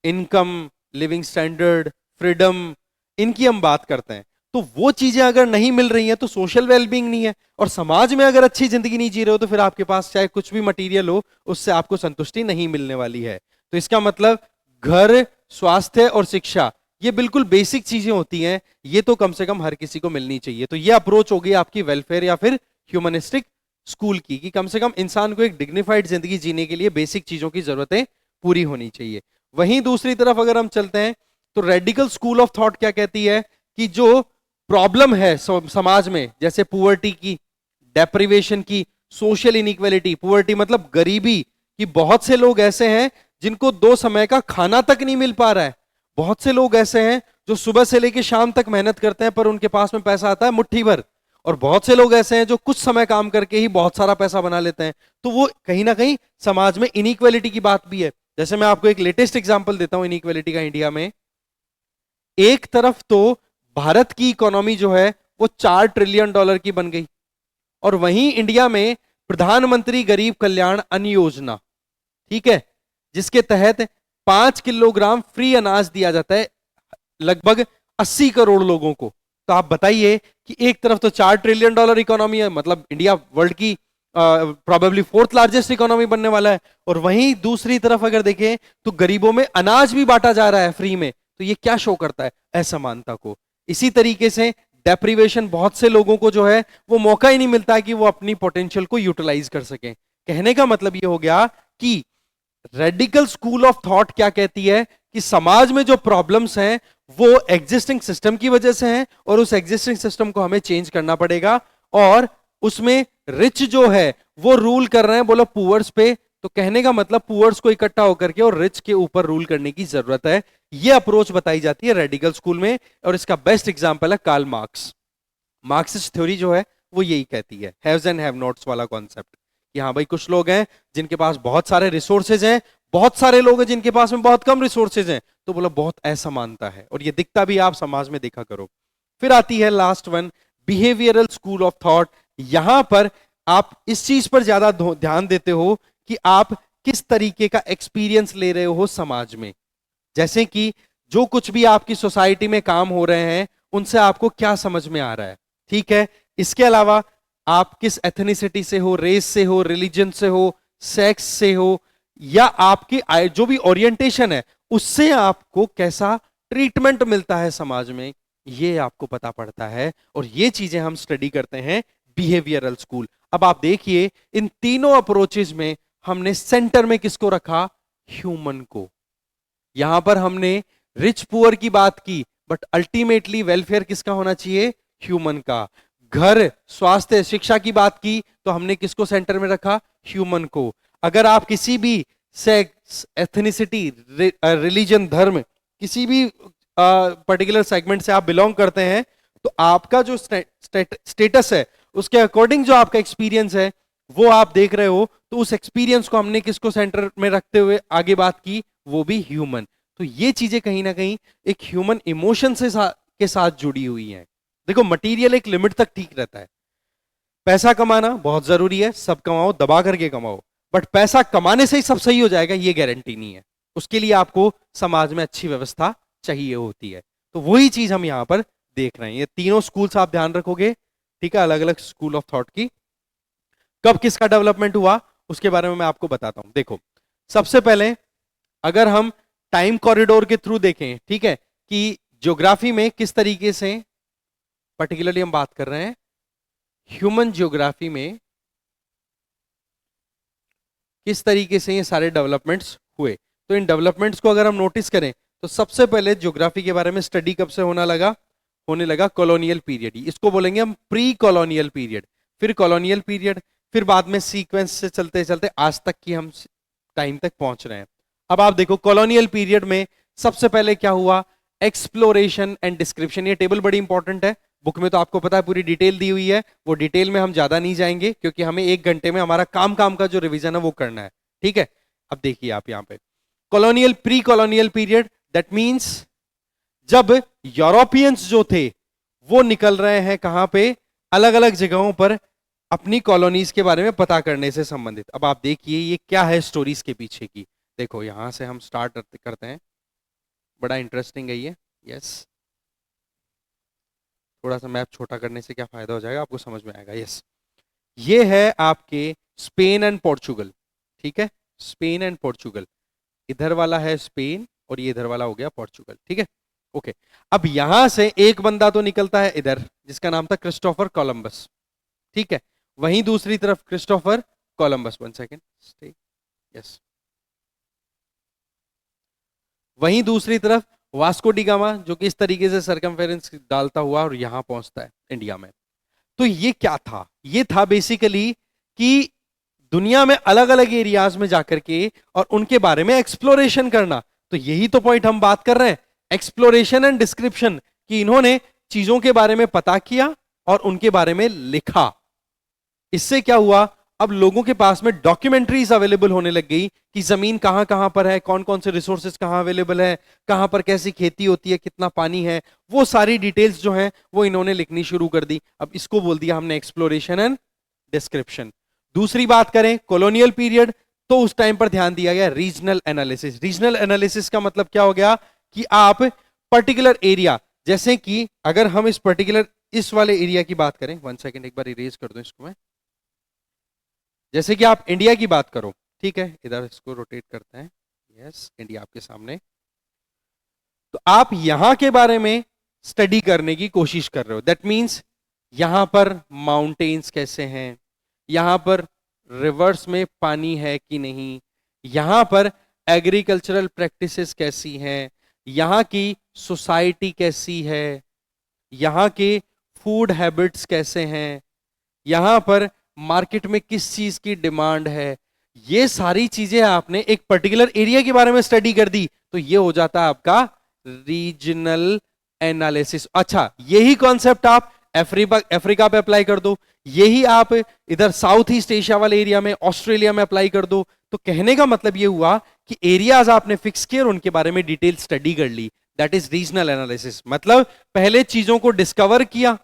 income, living standard, freedom, इनकी हम बात करते हैं। तो वो चीजें अगर नहीं मिल रही हैं तो सोशल वेलबींग नहीं है, और समाज में अगर अच्छी जिंदगी नहीं जी रहे हो तो फिर आपके पास चाहे कुछ भी मटेरियल हो उससे आपको संतुष्टि नहीं मिलने वाली है। तो इसका मतलब घर, स्वास्थ्य और शिक्षा, ये बिल्कुल बेसिक चीजें होती हैं, ये तो कम से कम हर किसी को मिलनी चाहिए। तो ये अप्रोच होगी आपकी वेलफेयर या फिर ह्यूमनिस्टिक स्कूल की, कि कम से कम इंसान को एक डिग्निफाइड जिंदगी जीने के लिए बेसिक चीजों की जरूरतें पूरी होनी चाहिए। वहीं दूसरी तरफ अगर हम चलते हैं तो रेडिकल स्कूल ऑफ थॉट क्या कहती है कि जो प्रॉब्लम है समाज में, जैसे पुअर्टी की, डेप्रिवेशन की, सोशल इनइक्वालिटी, पुअर्टी मतलब गरीबी, कि बहुत से लोग ऐसे हैं जिनको 2 समय का खाना तक नहीं मिल पा रहा है। बहुत से लोग ऐसे हैं जो सुबह से लेकर शाम तक मेहनत करते हैं पर उनके पास में पैसा आता है मुट्ठी भर, और बहुत से लोग ऐसे हैं जो कुछ समय काम करके ही बहुत सारा पैसा बना लेते हैं। तो वो कहीं ना कहीं समाज में इनइक्वालिटी की बात भी है। जैसे मैं आपको एक लेटेस्ट एग्जांपल देता हूं इनइक्वालिटी का इंडिया में। एक तरफ तो भारत की इकोनॉमी जो है वो $4 ट्रिलियन की बन गई, और वहीं इंडिया में प्रधानमंत्री गरीब कल्याण अन्न योजना, ठीक है, जिसके तहत 5 किलोग्राम फ्री अनाज दिया जाता है लगभग 80 करोड़ लोगों को। तो आप बताइए कि एक तरफ तो $4 ट्रिलियन इकोनॉमी है, मतलब इंडिया वर्ल्ड की प्रोबेबली 4th लार्जेस्ट इकोनॉमी बनने वाला है, और वहीं दूसरी तरफ अगर देखें तो गरीबों में अनाज भी बांटा जा रहा है फ्री में। तो ये क्या शो करता है? असमानता को। इसी तरीके से डेप्रिवेशन, बहुत से लोगों को जो है वो मौका ही नहीं मिलता कि वो अपनी पोटेंशियल को यूटिलाइज कर सकें। कहने का मतलब ये हो गया कि रेडिकल स्कूल ऑफ थॉट क्या कहती है कि समाज में जो प्रॉब्लम्स हैं वो एग्जिस्टिंग सिस्टम की वजह से हैं, और उस एग्जिस्टिंग सिस्टम को हमें चेंज करना पड़ेगा, और उसमें रिच जो है वो रूल कर रहे हैं बोलो पुअर्स पे। तो कहने का मतलब पुअर्स को इकट्ठा होकर के और रिच के ऊपर रूल करने की जरूरत है। ये अप्रोच बताई जाती है रेडिकल स्कूल में, और इसका बेस्ट एग्जांपल है कार्ल मार्क्स। मार्क्सिस्ट थ्योरी जो है वो यही कहती है, हैव्स एंड हैव नॉट्स वाला कॉन्सेप्ट, कि हाँ भाई कुछ लोग हैं जिनके पास बहुत सारे रिसोर्सेज हैं, बहुत सारे लोग हैं जिनके पास में बहुत कम रिसोर्सेज हैं। तो बोला बहुत असमानता है, और ये दिखता भी आप समाज में देखा करो। फिर आती है last one, behavioural school of thought. यहां पर आप इस चीज पर ज्यादा ध्यान देते हो कि आप किस तरीके का एक्सपीरियंस ले रहे हो समाज में, जैसे कि जो कुछ भी आपकी सोसाइटी में काम हो रहे हैं उनसे आपको क्या समझ में आ रहा है, ठीक है। इसके अलावा आप किस एथनिसिटी से हो, रेस से हो, रिलीजन से हो, सेक्स से हो, या आपकी जो भी ओरिएंटेशन है उससे आपको कैसा ट्रीटमेंट मिलता है समाज में, ये आपको पता पड़ता है। और ये चीजें हम स्टडी करते हैं बिहेवियरल स्कूल। अब आप देखिए इन तीनों अप्रोचेज में हमने सेंटर में किसको रखा? ह्यूमन को। यहां पर हमने रिच पुअर की बात की, बट अल्टीमेटली वेलफेयर किसका होना चाहिए? ह्यूमन का। घर, स्वास्थ्य, शिक्षा की बात की तो हमने किसको सेंटर में रखा? ह्यूमन को। अगर आप किसी भी सेक्स, एथनिसिटी, रिलीजन, धर्म, किसी भी पर्टिकुलर सेगमेंट से आप बिलोंग करते हैं तो आपका जो स्टेटस है उसके अकॉर्डिंग जो आपका एक्सपीरियंस है वो आप देख रहे हो, तो उस एक्सपीरियंस को हमने किसको सेंटर में रखते हुए आगे बात की? वो भी ह्यूमन। तो ये चीजें कहीं ना कहीं एक ह्यूमन इमोशन के साथ जुड़ी हुई हैं। देखो मटेरियल एक लिमिट तक ठीक रहता है, पैसा कमाना बहुत जरूरी है, सब कमाओ, दबा करके कमाओ, बट पैसा कमाने से ही सब सही हो जाएगा ये गारंटी नहीं है। उसके लिए आपको समाज में अच्छी व्यवस्था चाहिए होती है। तो वही चीज हम यहां पर देख रहे हैं। ये तीनों स्कूल्स आप ध्यान रखोगे, ठीक है, अलग अलग स्कूल ऑफ थॉट की। कब किसका डेवलपमेंट हुआ उसके बारे में मैं आपको बताता हूं। देखो सबसे पहले अगर हम टाइम कॉरिडोर के थ्रू देखें, ठीक है, कि ज्योग्राफी में किस तरीके से, पर्टिकुलरली हम बात कर रहे हैं ह्यूमन ज्योग्राफी में किस तरीके से ये सारे डेवलपमेंट्स हुए। तो इन डेवलपमेंट्स को अगर हम नोटिस करें तो सबसे पहले ज्योग्राफी के बारे में स्टडी कब से होने लगा कॉलोनियल पीरियड। इसको बोलेंगे हम प्री कॉलोनियल पीरियड, फिर कॉलोनियल पीरियड, फिर बाद में सीक्वेंस से चलते चलते आज तक की हम टाइम तक पहुंच रहे हैं। अब आप देखो कॉलोनियल पीरियड में सबसे पहले क्या हुआ? Exploration and description. ये टेबल बड़ी इंपॉर्टेंट है, बुक में तो आपको पता है पूरी डिटेल दी हुई है, वो डिटेल में हम ज्यादा नहीं जाएंगे क्योंकि हमें 1 घंटे में हमारा काम का जो रिवीजन है वो करना है, ठीक है। अब देखिए आप यहां पे colonial, pre colonial period, that means जब यूरोपियंस जो थे वो निकल रहे हैं कहां पे? अलग अलग जगहों पर अपनी कॉलोनीज के बारे में पता करने से संबंधित। अब आप देखिए ये क्या है स्टोरीज के पीछे की। देखो यहां से हम स्टार्ट करते हैं, बड़ा इंटरेस्टिंग है ये। यस, थोड़ा सा मैप छोटा करने से क्या फायदा हो जाएगा आपको समझ में आएगा। यस, ये है आपके स्पेन एंड पोर्चुगल, ठीक है, स्पेन एंड पोर्चुगल, इधर वाला है स्पेन और ये इधर वाला हो गया पोर्चुगल, ठीक है, ओके। अब यहां से एक बंदा तो निकलता है इधर जिसका नाम था क्रिस्टोफर कोलंबस, ठीक है, वहीं दूसरी तरफ Christopher Columbus, 1 second stay, yes, वहीं दूसरी तरफ वास्को डी गामा जो कि इस तरीके से सरकमफेरेंस डालता हुआ और यहां पहुंचता है इंडिया में। तो ये क्या था, ये था बेसिकली कि दुनिया में अलग अलग एरियाज में जाकर के और उनके बारे में एक्सप्लोरेशन करना। तो यही तो पॉइंट हम बात कर रहे हैं, एक्सप्लोरेशन एंड डिस्क्रिप्शन, कि इन्होंने चीजों के बारे में पता किया और उनके बारे में लिखा। इससे क्या हुआ, अब लोगों के पास में डॉक्यूमेंट्रीज अवेलेबल होने लग गई कि जमीन कहां कहां पर है, कौन कौन से रिसोर्सेज कहां अवेलेबल है, कहां पर कैसी खेती होती है, कितना पानी है, वो सारी डिटेल्स जो है वो इन्होंने लिखनी शुरू कर दी। अब इसको बोल दिया हमने एक्सप्लोरेशन एंड डिस्क्रिप्शन। दूसरी बात करें कॉलोनियल पीरियड, तो उस टाइम पर ध्यान दिया गया रीजनल एनालिसिस। रीजनल एनालिसिस का मतलब क्या हो गया कि आप पर्टिकुलर एरिया, जैसे कि अगर हम इस पर्टिकुलर इस वाले एरिया की बात करें, 1 सेकेंड एक बार इरेज कर दूं इसको मैं, जैसे कि आप इंडिया की बात करो, ठीक है, इधर इसको रोटेट करते हैं, यस, इंडिया आपके सामने, तो आप यहां के बारे में स्टडी करने की कोशिश कर रहे हो। दैट मींस यहां पर माउंटेन्स कैसे हैं, यहां पर रिवर्स में पानी है कि नहीं, यहां पर एग्रीकल्चरल प्रैक्टिसेस कैसी हैं, यहां की सोसाइटी कैसी है, यहां के फूड हैबिट्स कैसे हैं, यहां पर मार्केट में किस चीज की डिमांड है, ये सारी चीजें आपने एक पर्टिकुलर एरिया के बारे में स्टडी कर दी, तो ये हो जाता है आपका रीजनल एनालिसिस। अच्छा, यही कॉन्सेप्ट आप अफ्रीका पे अप्लाई कर दो, यही आप इधर साउथ ईस्ट एशिया वाले एरिया में, ऑस्ट्रेलिया में अप्लाई कर दो। तो कहने का मतलब ये हुआ कि एरियाज आपने फिक्स किए और उनके बारे में डिटेल स्टडी कर ली, दैट इज रीजनल एनालिसिस। मतलब पहले चीजों को डिस्कवर किया,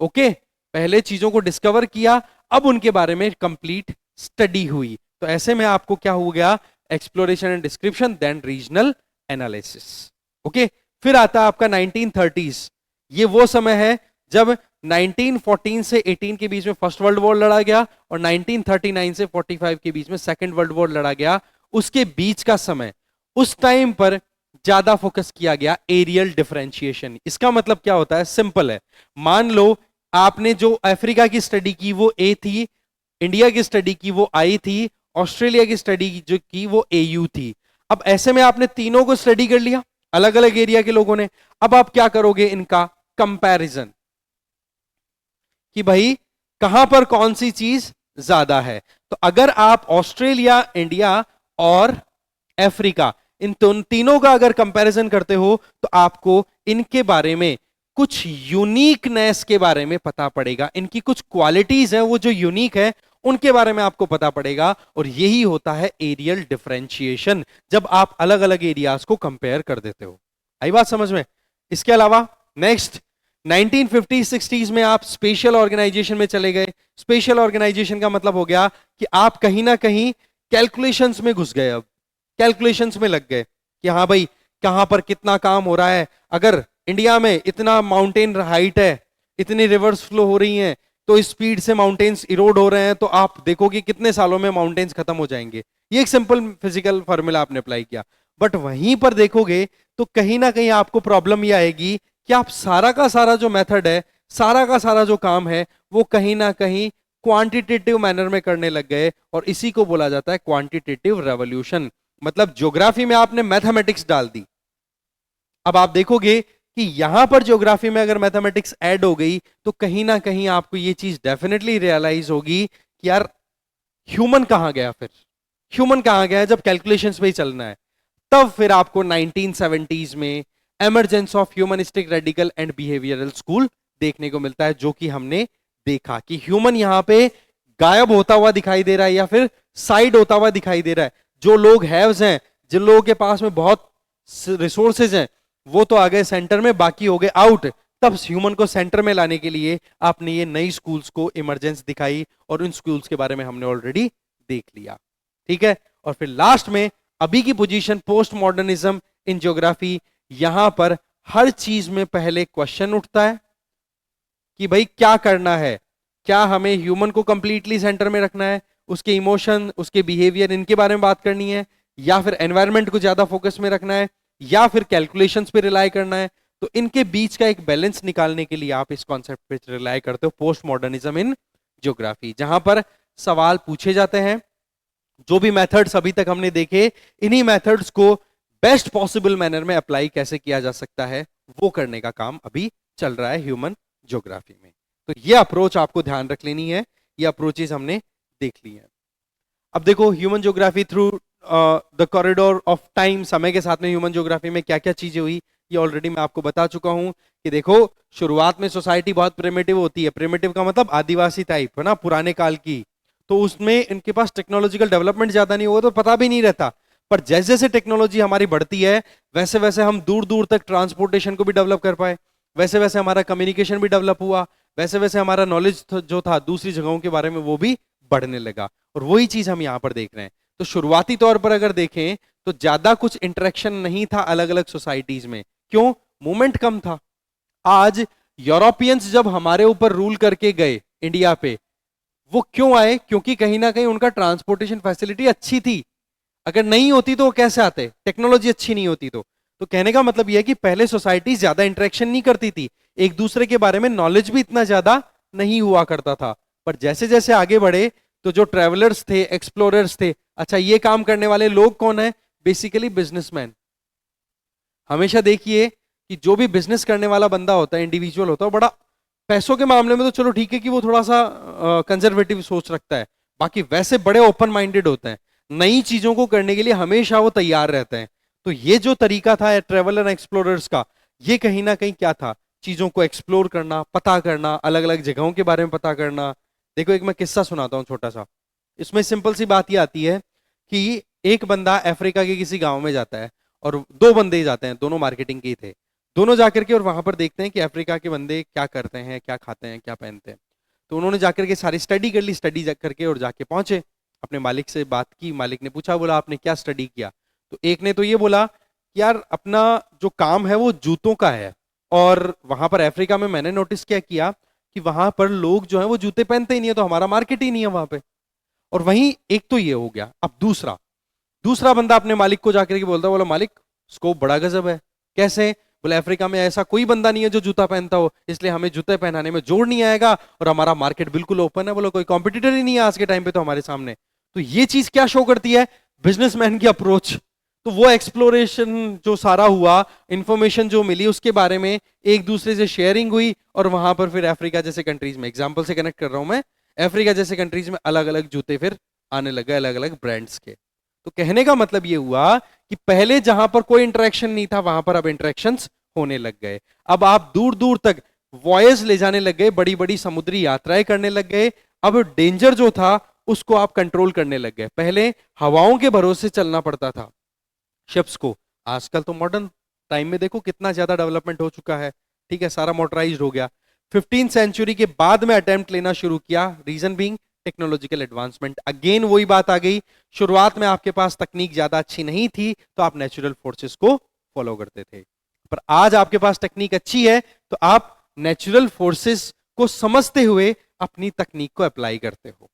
ओके, पहले चीजों को डिस्कवर किया, अब उनके बारे में कंप्लीट स्टडी हुई। तो ऐसे में आपको क्या हो गया, exploration and description, then regional analysis, okay. फिर आता है आपका 1930s, ये वो समय है जब 1914 से 18 के बीच में फर्स्ट वर्ल्ड वॉर लड़ा गया और 1939 से 45 के बीच में सेकेंड वर्ल्ड वॉर लड़ा गया। उसके बीच का समय, उस टाइम पर ज्यादा फोकस किया गया एरियल डिफरेंशिएशन। इसका मतलब क्या होता है, सिंपल है, मान लो आपने जो अफ्रीका की स्टडी की वो ए थी, इंडिया की स्टडी की वो आई थी, ऑस्ट्रेलिया की स्टडी जो की वो एयू थी। अब ऐसे में आपने तीनों को स्टडी कर लिया, अलग अलग एरिया के लोगों ने। अब आप क्या करोगे, इनका कंपैरिजन, कि भाई कहां पर कौन सी चीज ज्यादा है। तो अगर आप ऑस्ट्रेलिया, इंडिया और अफ्रीका, इन तीनों का अगर कंपैरिजन करते हो तो आपको इनके बारे में कुछ यूनिकनेस के बारे में पता पड़ेगा, इनकी कुछ क्वालिटीज हैं वो जो यूनिक है उनके बारे में आपको पता पड़ेगा। और यही होता है एरियल डिफरेंशिएशन, जब आप अलग अलग एरियाज को कंपेयर कर देते हो। आई बात समझ में। इसके अलावा नेक्स्ट 1950-60s में आप स्पेशल ऑर्गेनाइजेशन में चले गए। स्पेशल ऑर्गेनाइजेशन का मतलब हो गया कि आप कहीं ना कहीं कैलकुलेशंस में घुस गए, अब कैलकुलेशंस में लग गए कि हाँ भाई कहां पर कितना काम हो रहा है। अगर इंडिया में इतना माउंटेन हाइट है, इतनी रिवर्स फ्लो हो रही हैं, तो स्पीड से माउंटेन्स इरोड हो रहे हैं, तो आप देखोगे कितने सालों में माउंटेन्स खत्म हो जाएंगे। ये एक सिंपल फिजिकल फॉर्मूला आपने अप्लाई किया। बट वहीं पर देखोगे तो कहीं ना कहीं आपको प्रॉब्लम ये आएगी कि आप सारा का सारा जो मेथड है, सारा का सारा जो काम है, वो कहीं ना कहीं क्वांटिटेटिव मैनर में करने लग गए। और इसी को बोला जाता है क्वांटिटेटिव रेवोल्यूशन। मतलब ज्योग्राफी में आपने मैथमेटिक्स डाल दी, अब आप देखोगे कि यहां पर ज्योग्राफी में अगर मैथमेटिक्स ऐड हो गई तो कहीं ना कहीं आपको ये चीज डेफिनेटली रियलाइज होगी कि यार ह्यूमन कहां गया, फिर ह्यूमन कहां गया जब कैलकुलेशंस पे ही चलना है। तब फिर आपको 1970s में emergence of humanistic radical and behavioural school देखने को मिलता है, जो कि हमने देखा कि ह्यूमन यहां पे गायब होता हुआ दिखाई दे रहा है या फिर साइड होता हुआ दिखाई दे रहा है। जो लोग हैव्स हैं, जिन लोगों के पास में बहुत रिसोर्सेज हैं, वो तो आ गए सेंटर में, बाकी हो गए आउट। तब ह्यूमन को सेंटर में लाने के लिए आपने ये नई स्कूल्स को इमरजेंस दिखाई और उन स्कूल्स के बारे में हमने ऑलरेडी देख लिया, ठीक है। और फिर लास्ट में अभी की position post modernism in geography. यहां पर हर चीज में पहले क्वेश्चन उठता है कि भाई क्या करना है, क्या हमें ह्यूमन को कंप्लीटली सेंटर में रखना है, उसके इमोशन, उसके बिहेवियर, इनके बारे में बात करनी है, या फिर एनवायरनमेंट को ज्यादा फोकस में रखना है, या फिर कैलकुलेशंस पे रिलाई करना है। तो इनके बीच का एक बैलेंस निकालने के लिए आप इस कॉन्सेप्ट पे रिलाई करते हो, पोस्ट मॉडर्निज्म इन ज्योग्राफी, जहां पर सवाल पूछे जाते हैं, जो भी मेथड्स अभी तक हमने देखे, इन्हीं मेथड्स को बेस्ट पॉसिबल मैनर में अप्लाई कैसे किया जा सकता है, वो करने का काम अभी चल रहा है ह्यूमन ज्योग्राफी में। तो ये अप्रोच आपको ध्यान रख लेनी है, ये अप्रोचेस हमने देख ली है। अब देखो human geography through the corridor of time, समय के साथ में ह्यूमन ज्योग्राफी में क्या क्या चीजें हुई, ये ऑलरेडी मैं आपको बता चुका हूं कि देखो शुरुआत में सोसाइटी बहुत प्रिमिटिव होती है, प्रिमिटिव का मतलब आदिवासी टाइप है ना, पुराने काल की, तो उसमें इनके पास टेक्नोलॉजिकल डेवलपमेंट ज्यादा नहीं होगा तो पता भी नहीं रहता। पर जैसे जैसे टेक्नोलॉजी हमारी बढ़ती है वैसे वैसे हम दूर दूर तक ट्रांसपोर्टेशन को भी डेवलप कर पाए, वैसे वैसे हमारा कम्युनिकेशन भी डेवलप हुआ, वैसे वैसे हमारा नॉलेज जो था दूसरी जगहों के बारे में वो भी बढ़ने लगा। और वही चीज हम यहाँ पर देख रहे हैं। तो शुरुआती तौर पर अगर देखें तो ज्यादा कुछ इंटरेक्शन नहीं था अलग अलग सोसाइटीज में, क्यों? मूवमेंट कम था। आज यूरोपियंस जब हमारे ऊपर रूल करके गए इंडिया पे, वो क्यों आए? क्योंकि कहीं ना कहीं उनका ट्रांसपोर्टेशन फैसिलिटी अच्छी थी। अगर नहीं होती तो वो कैसे आते? टेक्नोलॉजी अच्छी नहीं होती तो कहने का मतलब यह है कि पहले सोसाइटी ज्यादा इंटरेक्शन नहीं करती थी, एक दूसरे के बारे में नॉलेज भी इतना ज्यादा नहीं हुआ करता था। पर जैसे जैसे आगे बढ़े तो जो ट्रेवलर्स थे, एक्सप्लोरर्स थे, अच्छा ये काम करने वाले लोग कौन है? Basically businessman. हमेशा देखिए कि जो भी बिजनेस करने वाला बंदा होता है, इंडिविजुअल होता है, बड़ा पैसों के मामले में तो चलो ठीक है कि वो थोड़ा सा कंजर्वेटिव सोच रखता है, बाकी वैसे बड़े ओपन माइंडेड होते हैं, नई चीजों को करने के लिए हमेशा वो तैयार रहते हैं। तो ये जो तरीका था ट्रेवलर एक्सप्लोरर्स का, ये कहीं ना कहीं क्या था? चीजों को एक्सप्लोर करना, पता करना, अलग अलग जगहों के बारे में पता करना। देखो एक मैं किस्सा सुनाता हूँ छोटा सा। इसमें सिंपल सी बात ये आती है कि एक बंदा अफ्रीका के किसी गांव में जाता है और दो बंदे जाते हैं, दोनों मार्केटिंग के ही थे। दोनों जाकर के और वहां पर देखते हैं कि अफ्रीका के बंदे क्या करते हैं, क्या खाते हैं, क्या पहनते हैं। तो उन्होंने जाकर के सारी स्टडी कर ली, स्टडी करके और जाके पहुंचे, अपने मालिक से बात की। मालिक ने पूछा, बोला आपने क्या स्टडी किया? तो एक ने तो ये बोला कि यार अपना जो काम है वो जूतों का है, और वहां पर अफ्रीका में मैंने नोटिस क्या किया कि वहां पर लोग जो है वो जूते पहनते ही नहीं है, तो हमारा मार्केट ही नहीं है वहां पे। और वहीं एक तो ये हो गया। अब दूसरा दूसरा बंदा अपने मालिक को जाकर के बोलता, बोला मालिक स्कोप बड़ा गजब है। कैसे? बोले अफ्रीका में ऐसा कोई बंदा नहीं है जो जूता पहनता हो, इसलिए हमें जूते पहनाने में जोड़ नहीं आएगा, और हमारा मार्केट बिल्कुल ओपन है। बोलो कोई कॉम्पिटिटर ही नहीं है आज के टाइम पे तो हमारे सामने। तो ये चीज क्या शो करती है? बिजनेसमैन की अप्रोच। तो वो एक्सप्लोरेशन जो सारा हुआ, इंफॉर्मेशन जो मिली उसके बारे में एक दूसरे से शेयरिंग हुई, और वहां पर फिर अफ्रीका जैसे कंट्रीज में, एग्जाम्पल से कनेक्ट कर रहा हूं मैं, अफ्रीका जैसे कंट्रीज में अलग अलग जूते फिर आने लगे, अलग अलग ब्रांड्स के। तो कहने का मतलब ये हुआ कि पहले जहां पर कोई इंटरेक्शन नहीं था वहां पर अब इंटरेक्शंस होने लग गए। अब आप दूर दूर तक वॉयज ले जाने लग गए, बड़ी बड़ी समुद्री यात्राएं करने लग गए। अब डेंजर जो था उसको आप कंट्रोल करने लग गए। पहले हवाओं के भरोसे चलना पड़ता था शिप्स को, आजकल तो मॉडर्न टाइम में देखो कितना ज्यादा डेवलपमेंट हो चुका है। ठीक है, सारा मोटराइज्ड हो गया। 15वीं सेंचुरी के बाद में अटेम्प्ट लेना शुरू किया, reason being technological advancement. Again वही बात आ गई, शुरुआत में आपके पास तकनीक ज्यादा अच्छी नहीं थी तो आप नेचुरल फोर्सेस को फॉलो करते थे, पर आज आपके पास टेक्निक अच्छी है तो आप नेचुरल फोर्सेस को समझते हुए अपनी तकनीक को अप्लाई करते हो।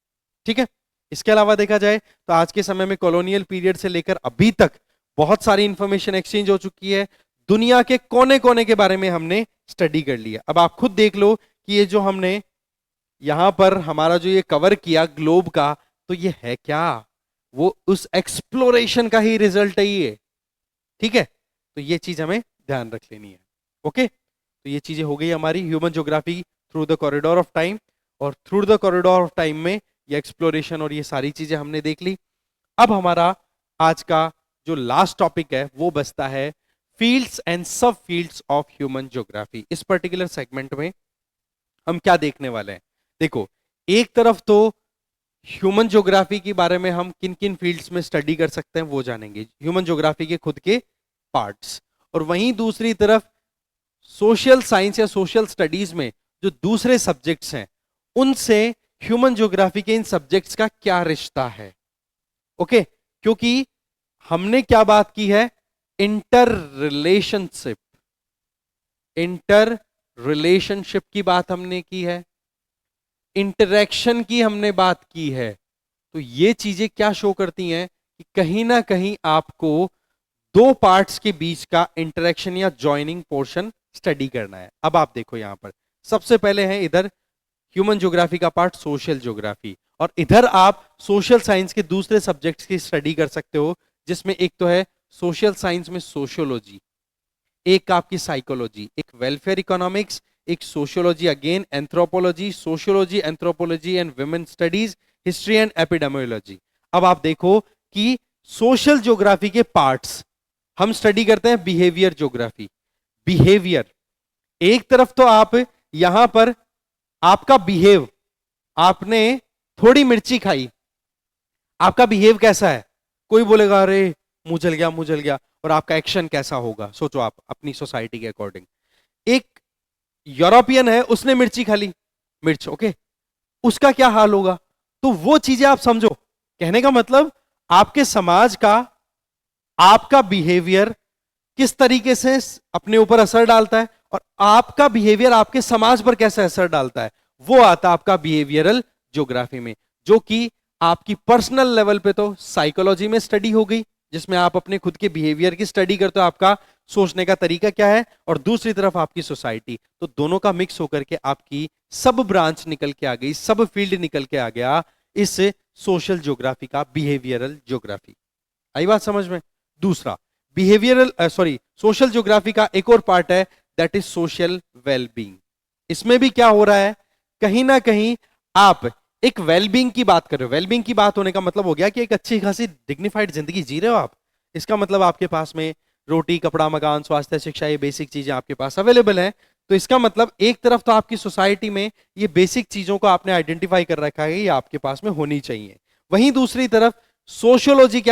ठीक है, इसके अलावा देखा जाए तो आज के समय में कॉलोनियल पीरियड से लेकर अभी तक बहुत सारी इंफॉर्मेशन एक्सचेंज हो चुकी है, दुनिया के कोने कोने के बारे में हमने स्टडी कर लिया। अब आप खुद देख लो कि ये जो हमने यहां पर हमारा जो ये कवर किया ग्लोब का, तो ये है क्या? वो उस एक्सप्लोरेशन का ही रिजल्ट है ये। ठीक है, तो ये चीज हमें ध्यान रख लेनी है। ओके, तो ये चीजें हो गई हमारी human geography through the corridor of time, और through the corridor of time में ये एक्सप्लोरेशन और ये सारी चीजें हमने देख ली। अब हमारा आज का जो लास्ट टॉपिक है वो बचता है फील्ड्स एंड सब फील्ड्स ऑफ ह्यूमन ज्योग्राफी। इस पर्टिकुलर सेगमेंट में हम क्या देखने वाले हैं? देखो, एक तरफ तो ह्यूमन ज्योग्राफी के बारे में हम किन किन फील्ड्स में स्टडी कर सकते हैं वो जानेंगे, ह्यूमन ज्योग्राफी के खुद के पार्ट्स। और वहीं दूसरी तरफ सोशल साइंस या सोशल स्टडीज में जो दूसरे सब्जेक्ट्स हैं उनसे ह्यूमन ज्योग्राफी के इन सब्जेक्ट्स का क्या रिश्ता है। ओके, क्योंकि हमने क्या बात की है? इंटर रिलेशनशिप, इंटर रिलेशनशिप की बात हमने की है, इंटरेक्शन की हमने बात की है। तो ये चीजें क्या शो करती हैं कि कहीं ना कहीं आपको दो पार्ट्स के बीच का इंटरेक्शन या जॉइनिंग पोर्शन स्टडी करना है। अब आप देखो यहां पर सबसे पहले है इधर ह्यूमन ज्योग्राफी का पार्ट सोशल ज्योग्राफी, और इधर आप सोशल साइंस के दूसरे सब्जेक्ट्स की स्टडी कर सकते हो, जिसमें एक तो है सोशल साइंस में सोशियोलॉजी, एक आपकी साइकोलॉजी, एक वेलफेयर इकोनॉमिक्स, एक sociology again, anthropology, sociology, anthropology and women studies, history and epidemiology. अब आप देखो कि सोशल ज्योग्राफी के पार्ट्स हम स्टडी करते हैं बिहेवियर ज्योग्राफी। बिहेवियर एक तरफ तो आप यहां पर आपका बिहेव, आपने थोड़ी मिर्ची खाई, आपका बिहेव कैसा है, कोई बोलेगा अरे मुंह जल गया मुंह जल गया, और आपका एक्शन कैसा होगा सोचो आप अपनी सोसाइटी के अकॉर्डिंग। एक यूरोपियन है, उसने मिर्ची खा ली, मिर्च ओके, उसका क्या हाल होगा। तो वो चीजें आप समझो, कहने का मतलब आपके समाज का आपका बिहेवियर किस तरीके से अपने ऊपर असर डालता है, और आपका बिहेवियर आपके समाज पर कैसे असर डालता है, वो आता है आपका बिहेवियरल ज्योग्राफी में, जो कि आपकी पर्सनल लेवल पे तो साइकोलॉजी में स्टडी हो गई, जिसमें आप अपने खुद के बिहेवियर की स्टडी करते हो, आपका सोचने का तरीका क्या है, और दूसरी तरफ आपकी सोसाइटी। तो दोनों का मिक्स होकर के आपकी सब ब्रांच निकल के आ गई, सब फील्ड निकल के आ गया इस सोशल ज्योग्राफी का, बिहेवियरल ज्योग्राफी। आई बात समझ में। दूसरा बिहेवियरल सोशल ज्योग्राफी का एक और पार्ट है, दैट इज सोशल वेलबींग। इसमें भी क्या हो रहा है, कहीं ना कहीं आप एक वेलबींग की बात कर रहे हो। वेलबींग की बात होने का मतलब हो गया कि एक अच्छी खासी डिग्निफाइड जिंदगी जी रहे हो आप। इसका मतलब आपके पास में रोटी कपड़ा मकान स्वास्थ्य शिक्षा, ये बेसिक चीजें आपके पास अवेलेबल है। तो इसका मतलब एक तरफ तो आपकी सोसाइटी में ये बेसिक चीजों को आपने आइडेंटिफाई कर रखा है, ये आपके पास में होनी चाहिए। वहीं दूसरी तरफ सोशियोलॉजी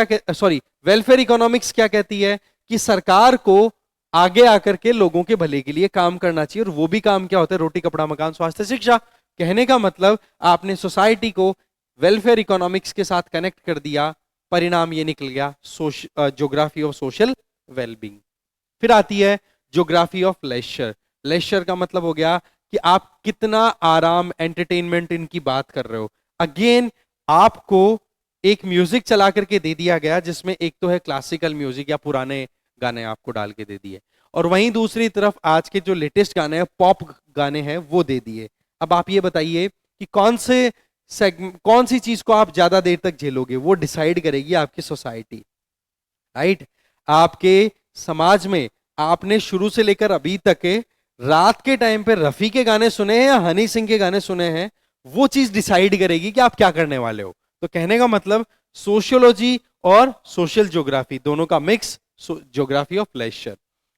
वेलफेयर इकोनॉमिक्स क्या कहती है कि सरकार को आगे आकर के लोगों के भले के लिए काम करना चाहिए, और वो भी काम क्या होता है, रोटी कपड़ा मकान स्वास्थ्य शिक्षा। कहने का मतलब आपने सोसाइटी को वेलफेयर इकोनॉमिक्स के साथ कनेक्ट कर दिया, परिणाम ये निकल गया ज्योग्राफी ऑफ सोशल वेलबींग। फिर आती है ज्योग्राफी ऑफ लेजर। लेजर का मतलब हो गया कि आप कितना आराम एंटरटेनमेंट इनकी बात कर रहे हो। अगेन आपको एक म्यूजिक चला करके दे दिया गया, जिसमें एक तो है क्लासिकल म्यूजिक या पुराने गाने आपको डाल के दे दिए, और वहीं दूसरी तरफ आज के जो लेटेस्ट गाने हैं पॉप गाने हैं वो दे दिए। अब आप ये बताइए कि कौन सी चीज को आप ज्यादा देर तक झेलोगे, वो डिसाइड करेगी आपकी सोसाइटी, राइट। आपके समाज में आपने शुरू से लेकर अभी तक रात के टाइम पे रफी के गाने सुने हैं या हनी सिंह के गाने सुने हैं, वो चीज डिसाइड करेगी कि आप क्या करने वाले हो। तो कहने का मतलब सोशियोलॉजी और सोशल ज्योग्राफी दोनों का मिक्स, ज्योग्राफी ऑफ लेजर।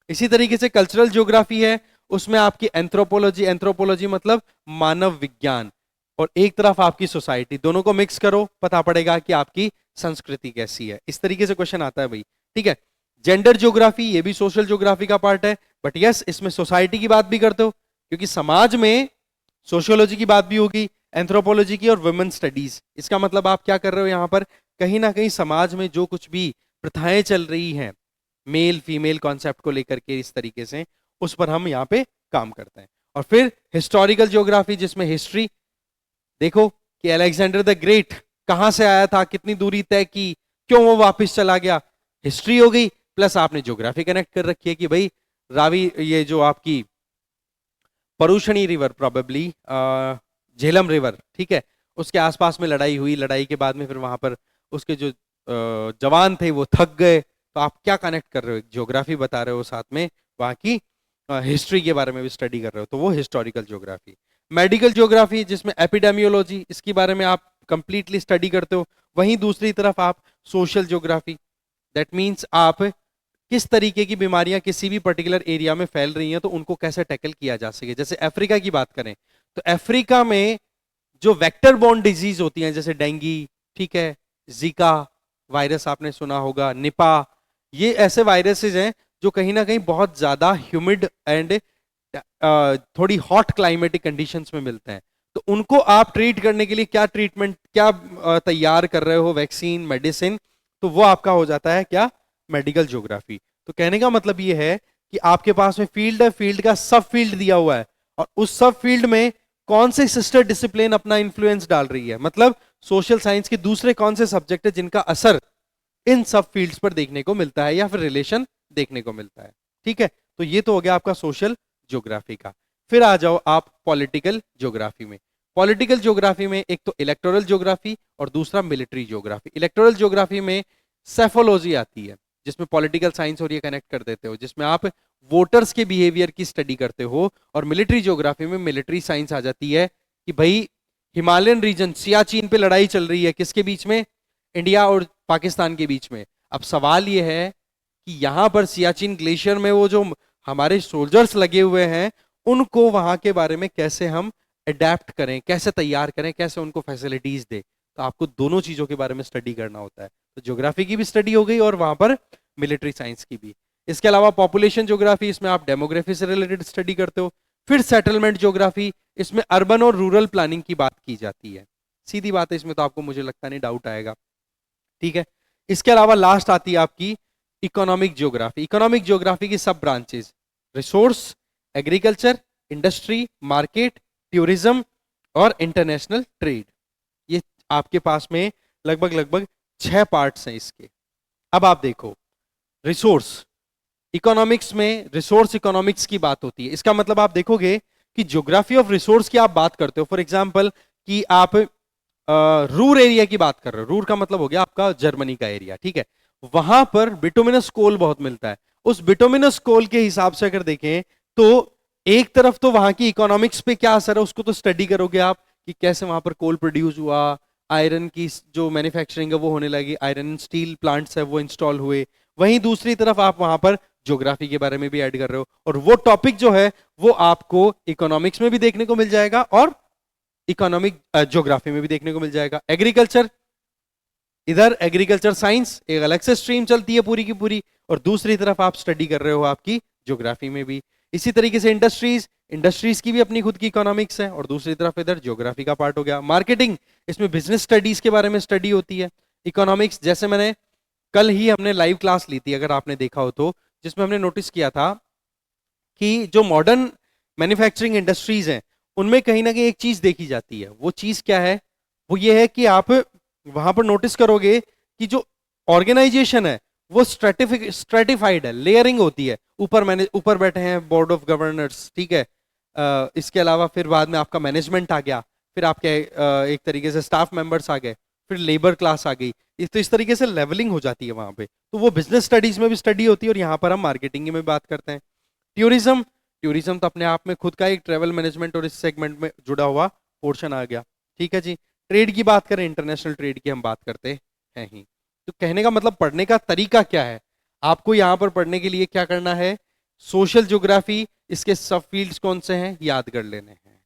इसी तरीके से कल्चरल ज्योग्राफी है, उसमें आपकी एंथ्रोपोलॉजी, एंथ्रोपोलॉजी मतलब मानव विज्ञान, और एक तरफ आपकी सोसाइटी, दोनों को मिक्स करो पता पड़ेगा कि आपकी संस्कृति कैसी है। इस तरीके से क्वेश्चन आता है भाई, ठीक है। जेंडर ज्योग्राफी ये भी सोशल ज्योग्राफी का पार्ट है, बट यस इसमें सोसाइटी की बात भी करते हो, क्योंकि समाज में सोशियोलॉजी की बात भी होगी, एंथ्रोपोलॉजी की, और वुमेन स्टडीज। इसका मतलब आप क्या कर रहे हो यहां पर, कहीं ना कहीं समाज में जो कुछ भी प्रथाएं चल रही हैं मेल फीमेल कॉन्सेप्ट को लेकर के, इस तरीके से उस पर हम यहाँ पे काम करते हैं। और फिर हिस्टोरिकल ज्योग्राफी, जिसमें हिस्ट्री देखो कि अलेक्जेंडर द ग्रेट कहां से आया था, कितनी दूरी तय की, क्यों वो वापस चला गया, हिस्ट्री हो गई। प्लस आपने ज्योग्राफी कनेक्ट कर रखी है कि भाई रावी, ये जो आपकी Parushni river, probably Jhelum river, ठीक है, उसके आसपास में लड़ाई हुई, लड़ाई के बाद में फिर वहां पर उसके जो जवान थे वो थक गए। तो आप क्या कनेक्ट कर रहे हो, ज्योग्राफी बता रहे हो, साथ में वहां की हिस्ट्री के बारे में भी स्टडी कर रहे हो, तो वो हिस्टोरिकल ज्योग्राफी। मेडिकल ज्योग्राफी जिसमें एपिडेमियोलॉजी, इसके बारे में आप कंप्लीटली स्टडी करते हो। वहीं दूसरी तरफ आप सोशल ज्योग्राफी, दैट मीन्स आप किस तरीके की बीमारियां किसी भी पर्टिकुलर एरिया में फैल रही हैं, तो उनको कैसे टैकल किया जा सके। जैसे अफ्रीका की बात करें तो अफ्रीका में जो वेक्टर बॉर्न डिजीज होती हैं, जैसे डेंगी, ठीक है, जीका वायरस आपने सुना होगा, निपा, ये ऐसे वायरसेस हैं जो कहीं ना कहीं बहुत ज्यादा ह्यूमिड एंड थोड़ी हॉट क्लाइमेटिक कंडीशंस में मिलते हैं। तो उनको आप ट्रीट करने के लिए क्या ट्रीटमेंट, क्या तैयार कर रहे हो, वैक्सीन, मेडिसिन, तो वो आपका हो जाता है क्या, मेडिकल ज्योग्राफी। तो कहने का मतलब ये है कि आपके पास में फील्ड है, फील्ड का सब फील्ड दिया हुआ है, और उस सब फील्ड में कौन से सिस्टर डिसिप्लिन अपना इन्फ्लुएंस डाल रही है, मतलब सोशल साइंस के दूसरे कौन से सब्जेक्ट है जिनका असर इन सब फील्ड्स पर देखने को मिलता है या फिर रिलेशन देखने को मिलता है। ठीक है, तो ये तो हो गया आपका सोशल ज्योग्राफी का। फिर आ जाओ आप पॉलिटिकल ज्योग्राफी में। पॉलिटिकल ज्योग्राफी में एक तो इलेक्टोरल ज्योग्राफी और दूसरा मिलिट्री ज्योग्राफी। इलेक्टोरल ज्योग्राफी में सेफोलॉजी आती है, जिसमें पॉलिटिकल साइंस और ये कनेक्ट कर देते हो, जिसमें आप वोटर्स के बिहेवियर की स्टडी करते हो। और मिलिट्री ज्योग्राफी में मिलिट्री साइंस आ जाती है कि भाई हिमालयन रीजन, सियाचिन पे लड़ाई चल रही है, किसके बीच में, इंडिया और पाकिस्तान के बीच में। अब सवाल यह है कि यहां पर सियाचिन ग्लेशियर में वो जो हमारे सोल्जर्स लगे हुए हैं, उनको वहां के बारे में कैसे हम अडेप्ट करें, कैसे तैयार करें, कैसे उनको फैसिलिटीज दे। तो आपको दोनों चीजों के बारे में स्टडी करना होता है। तो ज्योग्राफी की भी स्टडी हो गई और वहां पर मिलिट्री साइंस की भी। इसके अलावा पॉपुलेशन ज्योग्राफी, इसमें आप डेमोग्राफी से रिलेटेड स्टडी करते हो। फिर सेटलमेंट ज्योग्राफी, इसमें अर्बन और रूरल प्लानिंग की बात की जाती है। सीधी बात है, इसमें तो आपको मुझे लगता नहीं डाउट आएगा। ठीक है, इसके अलावा लास्ट आती है आपकी इकोनॉमिक ज्योग्राफी। इकोनॉमिक ज्योग्राफी की सब branches, resource, agriculture, industry, market, tourism और इंटरनेशनल ट्रेड। ये आपके पास में लगभग लगभग 6 पार्ट्स हैं इसके। अब आप देखो, रिसोर्स इकोनॉमिक्स में रिसोर्स इकोनॉमिक्स की बात होती है। इसका मतलब आप देखोगे कि ज्योग्राफी ऑफ रिसोर्स की आप बात करते हो। फॉर एग्जांपल कि आप रूर एरिया की बात कर रहे हो। रूर का मतलब हो गया आपका जर्मनी का एरिया, ठीक है। वहां पर बिटुमिनस कोल बहुत मिलता है। उस बिटुमिनस कोल के हिसाब से अगर देखें तो एक तरफ तो वहां की इकोनॉमिक्स पे क्या असर है उसको तो स्टडी करोगे आप कि कैसे वहां पर कोल प्रोड्यूस हुआ, आयरन की जो मैन्युफैक्चरिंग है वो होने लगी, आयरन स्टील प्लांट्स है वो इंस्टॉल हुए। वहीं दूसरी तरफ आप वहां पर ज्योग्राफी के बारे में भी ऐड कर रहे हो, और वो टॉपिक जो है वो आपको इकोनॉमिक्स में भी देखने को मिल जाएगा और इकोनॉमिक ज्योग्राफी में भी देखने को मिल जाएगा। एग्रीकल्चर, इधर एग्रीकल्चर साइंस एक अलग से स्ट्रीम चलती है पूरी की पूरी, और दूसरी तरफ आप स्टडी कर रहे हो आपकी ज्योग्राफी में भी। इसी तरीके से इंडस्ट्रीज, इंडस्ट्रीज की भी अपनी खुद की इकोनॉमिक्स है, और दूसरी तरफ इधर ज्योग्राफी का पार्ट हो गया। मार्केटिंग, इसमें बिजनेस स्टडीज के बारे में स्टडी होती है। इकोनॉमिक्स, जैसे मैंने कल ही हमने लाइव क्लास ली थी अगर आपने देखा हो तो, जिसमें हमने नोटिस किया था कि जो मॉडर्न मैन्युफैक्चरिंग इंडस्ट्रीज हैं उनमें कहीं ना कहीं एक चीज देखी जाती है। वो चीज क्या है? वो ये है कि आप वहां पर नोटिस करोगे कि जो ऑर्गेनाइजेशन है वो स्ट्रेटिफाइड है, लेयरिंग होती है। ऊपर बैठे हैं बोर्ड ऑफ गवर्नर्स, ठीक है। इसके अलावा फिर बाद में आपका मैनेजमेंट आ गया, फिर आपके एक तरीके से स्टाफ मेंबर्स आ गए, फिर लेबर क्लास आ गई। तो इस तरीके से लेवलिंग हो जाती है वहां पे। तो वो बिजनेस स्टडीज में भी स्टडी होती है, और यहाँ पर हम मार्केटिंग में बात करते हैं। टूरिज्म, टूरिज्म तो अपने आप में खुद का एक ट्रेवल मैनेजमेंट और इस सेगमेंट में जुड़ा हुआ पोर्शन आ गया, ठीक है जी। ट्रेड की बात करें, इंटरनेशनल ट्रेड की हम बात करते हैं ही। तो कहने का मतलब पढ़ने का तरीका क्या है, आपको यहाँ पर पढ़ने के लिए क्या करना है? सोशल ज्योग्राफी, इसके सब फील्ड्स कौन से हैं याद कर लेने हैं।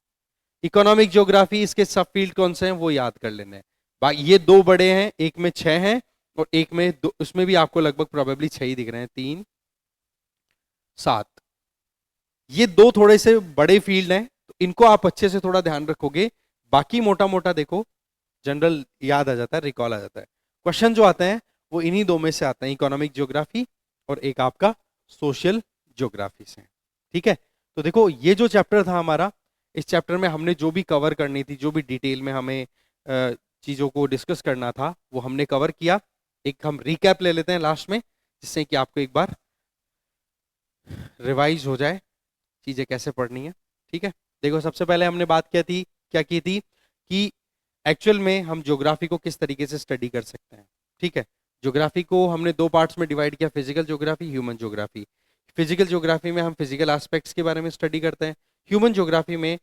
इकोनॉमिक ज्योग्राफी, इसके सब फील्ड कौन से हैं वो याद कर लेने हैं। ये दो बड़े हैं, एक में 6 हैं और एक में दो, उसमें भी आपको लगभग प्रोबेबली 6 ही दिख रहे हैं, 3 7। ये दो थोड़े से बड़े फील्ड हैं, तो इनको आप अच्छे से थोड़ा ध्यान रखोगे। बाकी मोटा मोटा देखो जनरल याद आ जाता है, रिकॉल आ जाता है। क्वेश्चन जो आते हैं वो इन्हीं दो में से आते हैं, इकोनॉमिक ज्योग्राफी और एक आपका सोशल ज्योग्राफी से, ठीक है। तो देखो ये जो चैप्टर था हमारा, इस चैप्टर में हमने जो भी कवर करनी थी, जो भी डिटेल में हमें चीजों को डिस्कस करना था वो हमने कवर किया। एक हम रिकैप ले लेते हैं लास्ट में, जिससे कि आपको एक बार रिवाइज हो जाए चीजें कैसे पढ़नी है, ठीक है। देखो सबसे पहले हमने बात क्या की थी कि एक्चुअल में हम ज्योग्राफी को किस तरीके से स्टडी कर सकते हैं, ठीक है। ज्योग्राफी को हमने 2 पार्ट्स में डिवाइड किया, physical geography, human geography. Physical geography में हम फिजिकल एस्पेक्ट्स के बारे में स्टडी करते हैं। ह्यूमन ज्योग्राफी में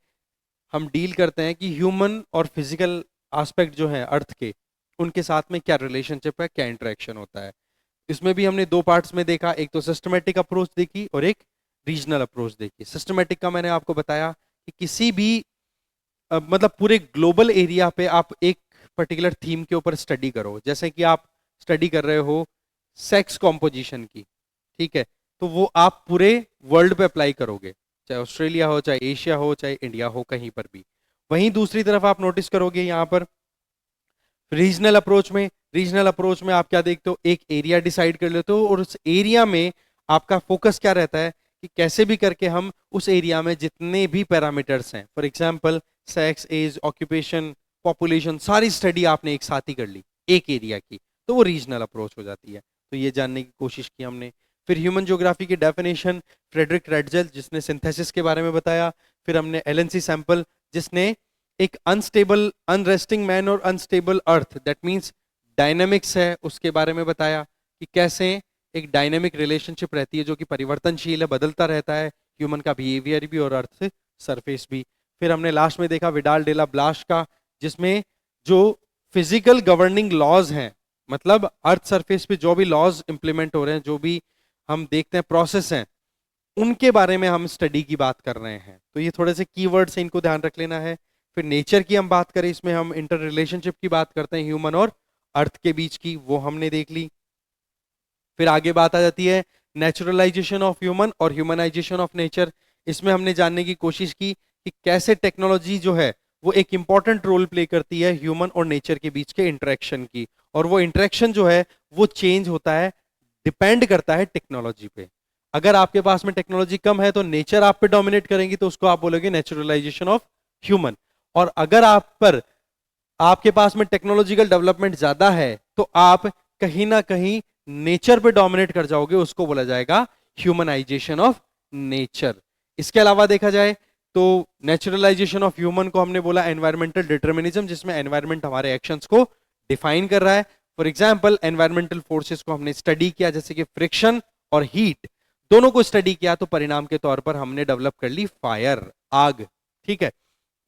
हम डील करते हैं कि ह्यूमन और फिजिकल एस्पेक्ट जो है अर्थ के, उनके साथ में क्या रिलेशनशिप है, क्या इंटरेक्शन होता है। इसमें भी हमने 2 पार्ट्स में देखा, एक तो सिस्टमेटिक अप्रोच देखी और एक रीजनल अप्रोच देखी। सिस्टमेटिक का मैंने आपको बताया कि किसी भी मतलब पूरे ग्लोबल एरिया पे आप एक पर्टिकुलर थीम के ऊपर स्टडी करो। जैसे कि आप स्टडी कर रहे हो सेक्स कॉम्पोजिशन की, ठीक है, तो वो आप पूरे वर्ल्ड पे अप्लाई करोगे, चाहे ऑस्ट्रेलिया हो, चाहे एशिया हो, चाहे इंडिया हो, कहीं पर भी। वहीं दूसरी तरफ आप नोटिस करोगे यहाँ पर रीजनल अप्रोच में आप क्या देखते हो, एक एरिया डिसाइड कर लेते हो और उस एरिया में आपका फोकस क्या रहता है कि कि कैसे भी करके हम उस एरिया में जितने भी पैरामीटर्स हैं, for example sex, age, occupation, population, सारी स्टडी आपने एक साथ ही कर ली एक एरिया की, तो वो रीजनल अप्रोच हो जाती है। तो ये जानने की कोशिश की हमने। फिर ह्यूमन ज्योग्राफी की डेफिनेशन फ्रेडरिक रेडजेल जिसने सिंथेसिस के बारे में बताया। फिर हमने एलएनसी सैंपल जिसने एक अनस्टेबल अनरेस्टिंग मैन और unstable earth that means dynamics है उसके बारे में बताया कि कैसे एक डायनेमिक रिलेशनशिप रहती है जो कि परिवर्तनशील है, बदलता रहता है, ह्यूमन का बिहेवियर भी और अर्थ से सरफेस भी। फिर हमने लास्ट में देखा विडाल डेला ब्लाश का जिसमें जो फिजिकल गवर्निंग लॉज हैं, मतलब अर्थ सरफेस पे जो भी लॉज इंप्लीमेंट हो रहे हैं, जो भी हम देखते हैं प्रोसेस हैं, उनके बारे में हम स्टडी की बात कर रहे हैं। तो ये थोड़े से कीवर्ड्स हैं, इनको ध्यान रख लेना है। फिर नेचर की हम बात करें, इसमें हम इंटर रिलेशनशिप की बात करते हैं ह्यूमन और अर्थ के बीच की, वो हमने देख ली। फिर आगे बात आ जाती है नेचुरलाइजेशन ऑफ ह्यूमन और ह्यूमनाइजेशन ऑफ नेचर। इसमें हमने जानने की कोशिश की कि कैसे टेक्नोलॉजी जो है वो एक इंपॉर्टेंट रोल प्ले करती है ह्यूमन और नेचर के बीच के इंटरेक्शन की, और वो इंटरेक्शन जो है वो चेंज होता है, डिपेंड करता है टेक्नोलॉजी पे। अगर आपके पास में टेक्नोलॉजी कम है तो नेचर आप पे डोमिनेट करेंगी, तो उसको आप बोलोगे नेचुरलाइजेशन ऑफ ह्यूमन। और अगर आपके पास में टेक्नोलॉजिकल डेवलपमेंट ज्यादा है तो आप कहीं ना कहीं नेचर पे डोमिनेट कर जाओगे, उसको बोला जाएगा ह्यूमनाइजेशन ऑफ नेचर। इसके अलावा देखा जाए तो नेचुरलाइजेशन ऑफ ह्यूमन को हमने बोला एनवायरमेंटल डिटर्मिनिज्म, जिसमें एनवायरमेंट हमारे एक्शंस को डिफाइन कर रहा है। फॉर एग्जांपल एनवायरमेंटल फोर्सेस को हमने स्टडी किया, जैसे कि फ्रिक्शन और हीट, दोनों को स्टडी किया, तो परिणाम के तौर पर हमने डेवलप कर ली फायर, आग। ठीक है,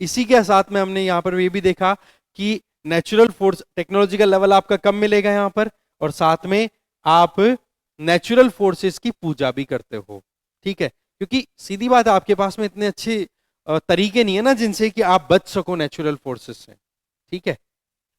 इसी के साथ में हमने यहां पर ये भी देखा कि नेचुरल फोर्स टेक्नोलॉजिकल लेवल आपका कम मिलेगा यहां पर, और साथ में आप नेचुरल फोर्सेस की पूजा भी करते हो। ठीक है, क्योंकि सीधी बात है आपके पास में इतने अच्छे तरीके नहीं है ना जिनसे कि आप बच सको नेचुरल फोर्सेस से। ठीक है,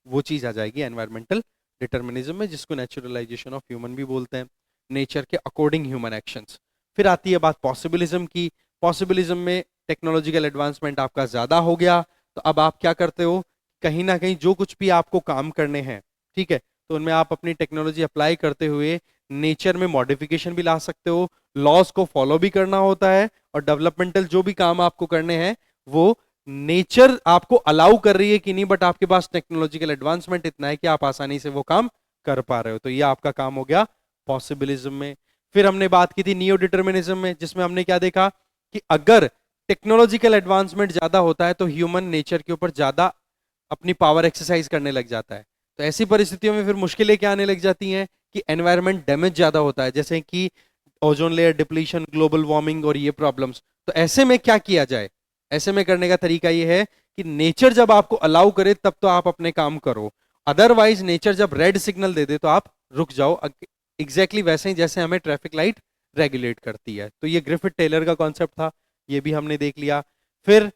वो चीज आ जाएगी एनवायरमेंटल डिटर्मिनिज्म में, जिसको नेचुरलाइजेशन ऑफ ह्यूमन भी बोलते हैं, नेचर के अकॉर्डिंग ह्यूमन एक्शंस। फिर आती है बात पॉसिबिलिज्म की। पॉसिबिलिज्म में टेक्नोलॉजिकल एडवांसमेंट आपका ज्यादा हो गया, तो अब आप क्या करते हो, कहीं ना कहीं जो कुछ भी आपको काम करने हैं, ठीक है, तो उनमें आप अपनी टेक्नोलॉजी अप्लाई करते हुए नेचर में मॉडिफिकेशन भी ला सकते हो, लॉज को फॉलो भी करना होता है, और डेवलपमेंटल जो भी काम आपको करने हैं वो नेचर आपको अलाउ कर रही है कि नहीं, बट आपके पास टेक्नोलॉजिकल एडवांसमेंट इतना है कि आप आसानी से वो काम कर पा रहे हो। तो ये आपका काम हो गया पॉसिबिलिज्म में। फिर हमने बात की थी नियो डिटर्मिनिज्म में, जिसमें हमने क्या देखा कि अगर टेक्नोलॉजिकल एडवांसमेंट ज्यादा होता है तो ह्यूमन नेचर के ऊपर ज्यादा अपनी पावर एक्सरसाइज करने लग जाता है। तो ऐसी परिस्थितियों में फिर मुश्किलें क्या आने लग जाती हैं कि एनवायरनमेंट डैमेज ज्यादा होता है, जैसे कि ozone layer depletion, global warming और ये प्रॉब्लम्स। तो ऐसे में क्या किया जाए, ऐसे में करने का तरीका ये है कि नेचर जब आपको अलाउ करे तब तो आप अपने काम करो, अदरवाइज नेचर जब रेड सिग्नल दे दे तो आप रुक जाओ, एग्जैक्टली वैसे ही जैसे हमें ट्रैफिक लाइट रेगुलेट करती है। तो ये ग्रिफिथ टेलर का कॉन्सेप्ट था, ये भी हमने देख लिया। फिर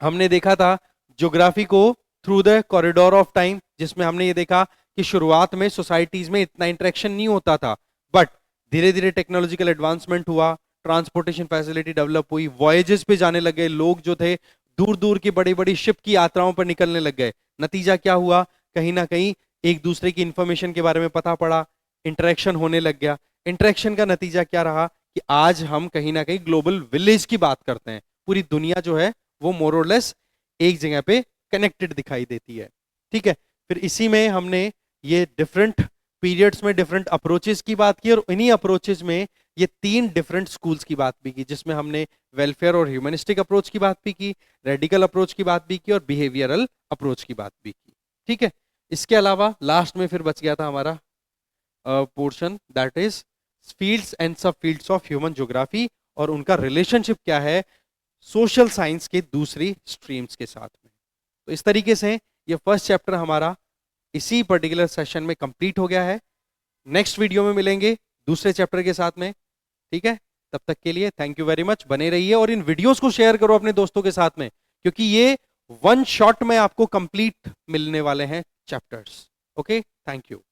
हमने देखा था ज्योग्राफी को through the corridor of time, जिसमें हमने ये देखा कि शुरुआत में सोसाइटीज में इतना इंटरेक्शन नहीं होता था, बट धीरे धीरे टेक्नोलॉजिकल एडवांसमेंट हुआ, ट्रांसपोर्टेशन फैसिलिटी डेवलप हुई, वॉयजेस पे जाने लगे लोग, जो थे दूर दूर की बड़ी बड़ी शिप की यात्राओं पर निकलने लग गए। नतीजा क्या हुआ, कहीं ना कहीं एक दूसरे की इंफॉर्मेशन के बारे में पता पड़ा, इंटरेक्शन होने लग गया। इंटरेक्शन का नतीजा क्या रहा कि आज हम कहीं ना कहीं ग्लोबल विलेज की बात करते हैं, पूरी दुनिया जो है वो मोर और लेस एक जगह पे कनेक्टेड दिखाई देती है। ठीक है, फिर इसी में हमने ये डिफरेंट पीरियड्स में डिफरेंट अप्रोचेस की बात की, और इन्हीं अप्रोचेस में ये 3 डिफरेंट स्कूल्स की बात भी की, जिसमें हमने वेलफेयर और ह्यूमनिस्टिक अप्रोच की बात भी की, रेडिकल अप्रोच की बात भी की, और बिहेवियरल अप्रोच की बात भी की। ठीक है, इसके अलावा लास्ट में फिर बच गया था हमारा portion, that is fields and सब फील्ड्स ऑफ ह्यूमन ज्योग्राफी, और उनका रिलेशनशिप क्या है सोशल साइंस के दूसरी स्ट्रीम्स के साथ में। तो इस तरीके से ये फर्स्ट चैप्टर हमारा इसी पर्टिकुलर सेशन में कंप्लीट हो गया है। नेक्स्ट वीडियो में मिलेंगे दूसरे चैप्टर के साथ में। ठीक है, तब तक के लिए थैंक यू वेरी मच, बने रहिए और इन वीडियोस को शेयर करो अपने दोस्तों के साथ में, क्योंकि ये वन शॉट में आपको कंप्लीट मिलने वाले हैं चैप्टर्स। Okay, thank you.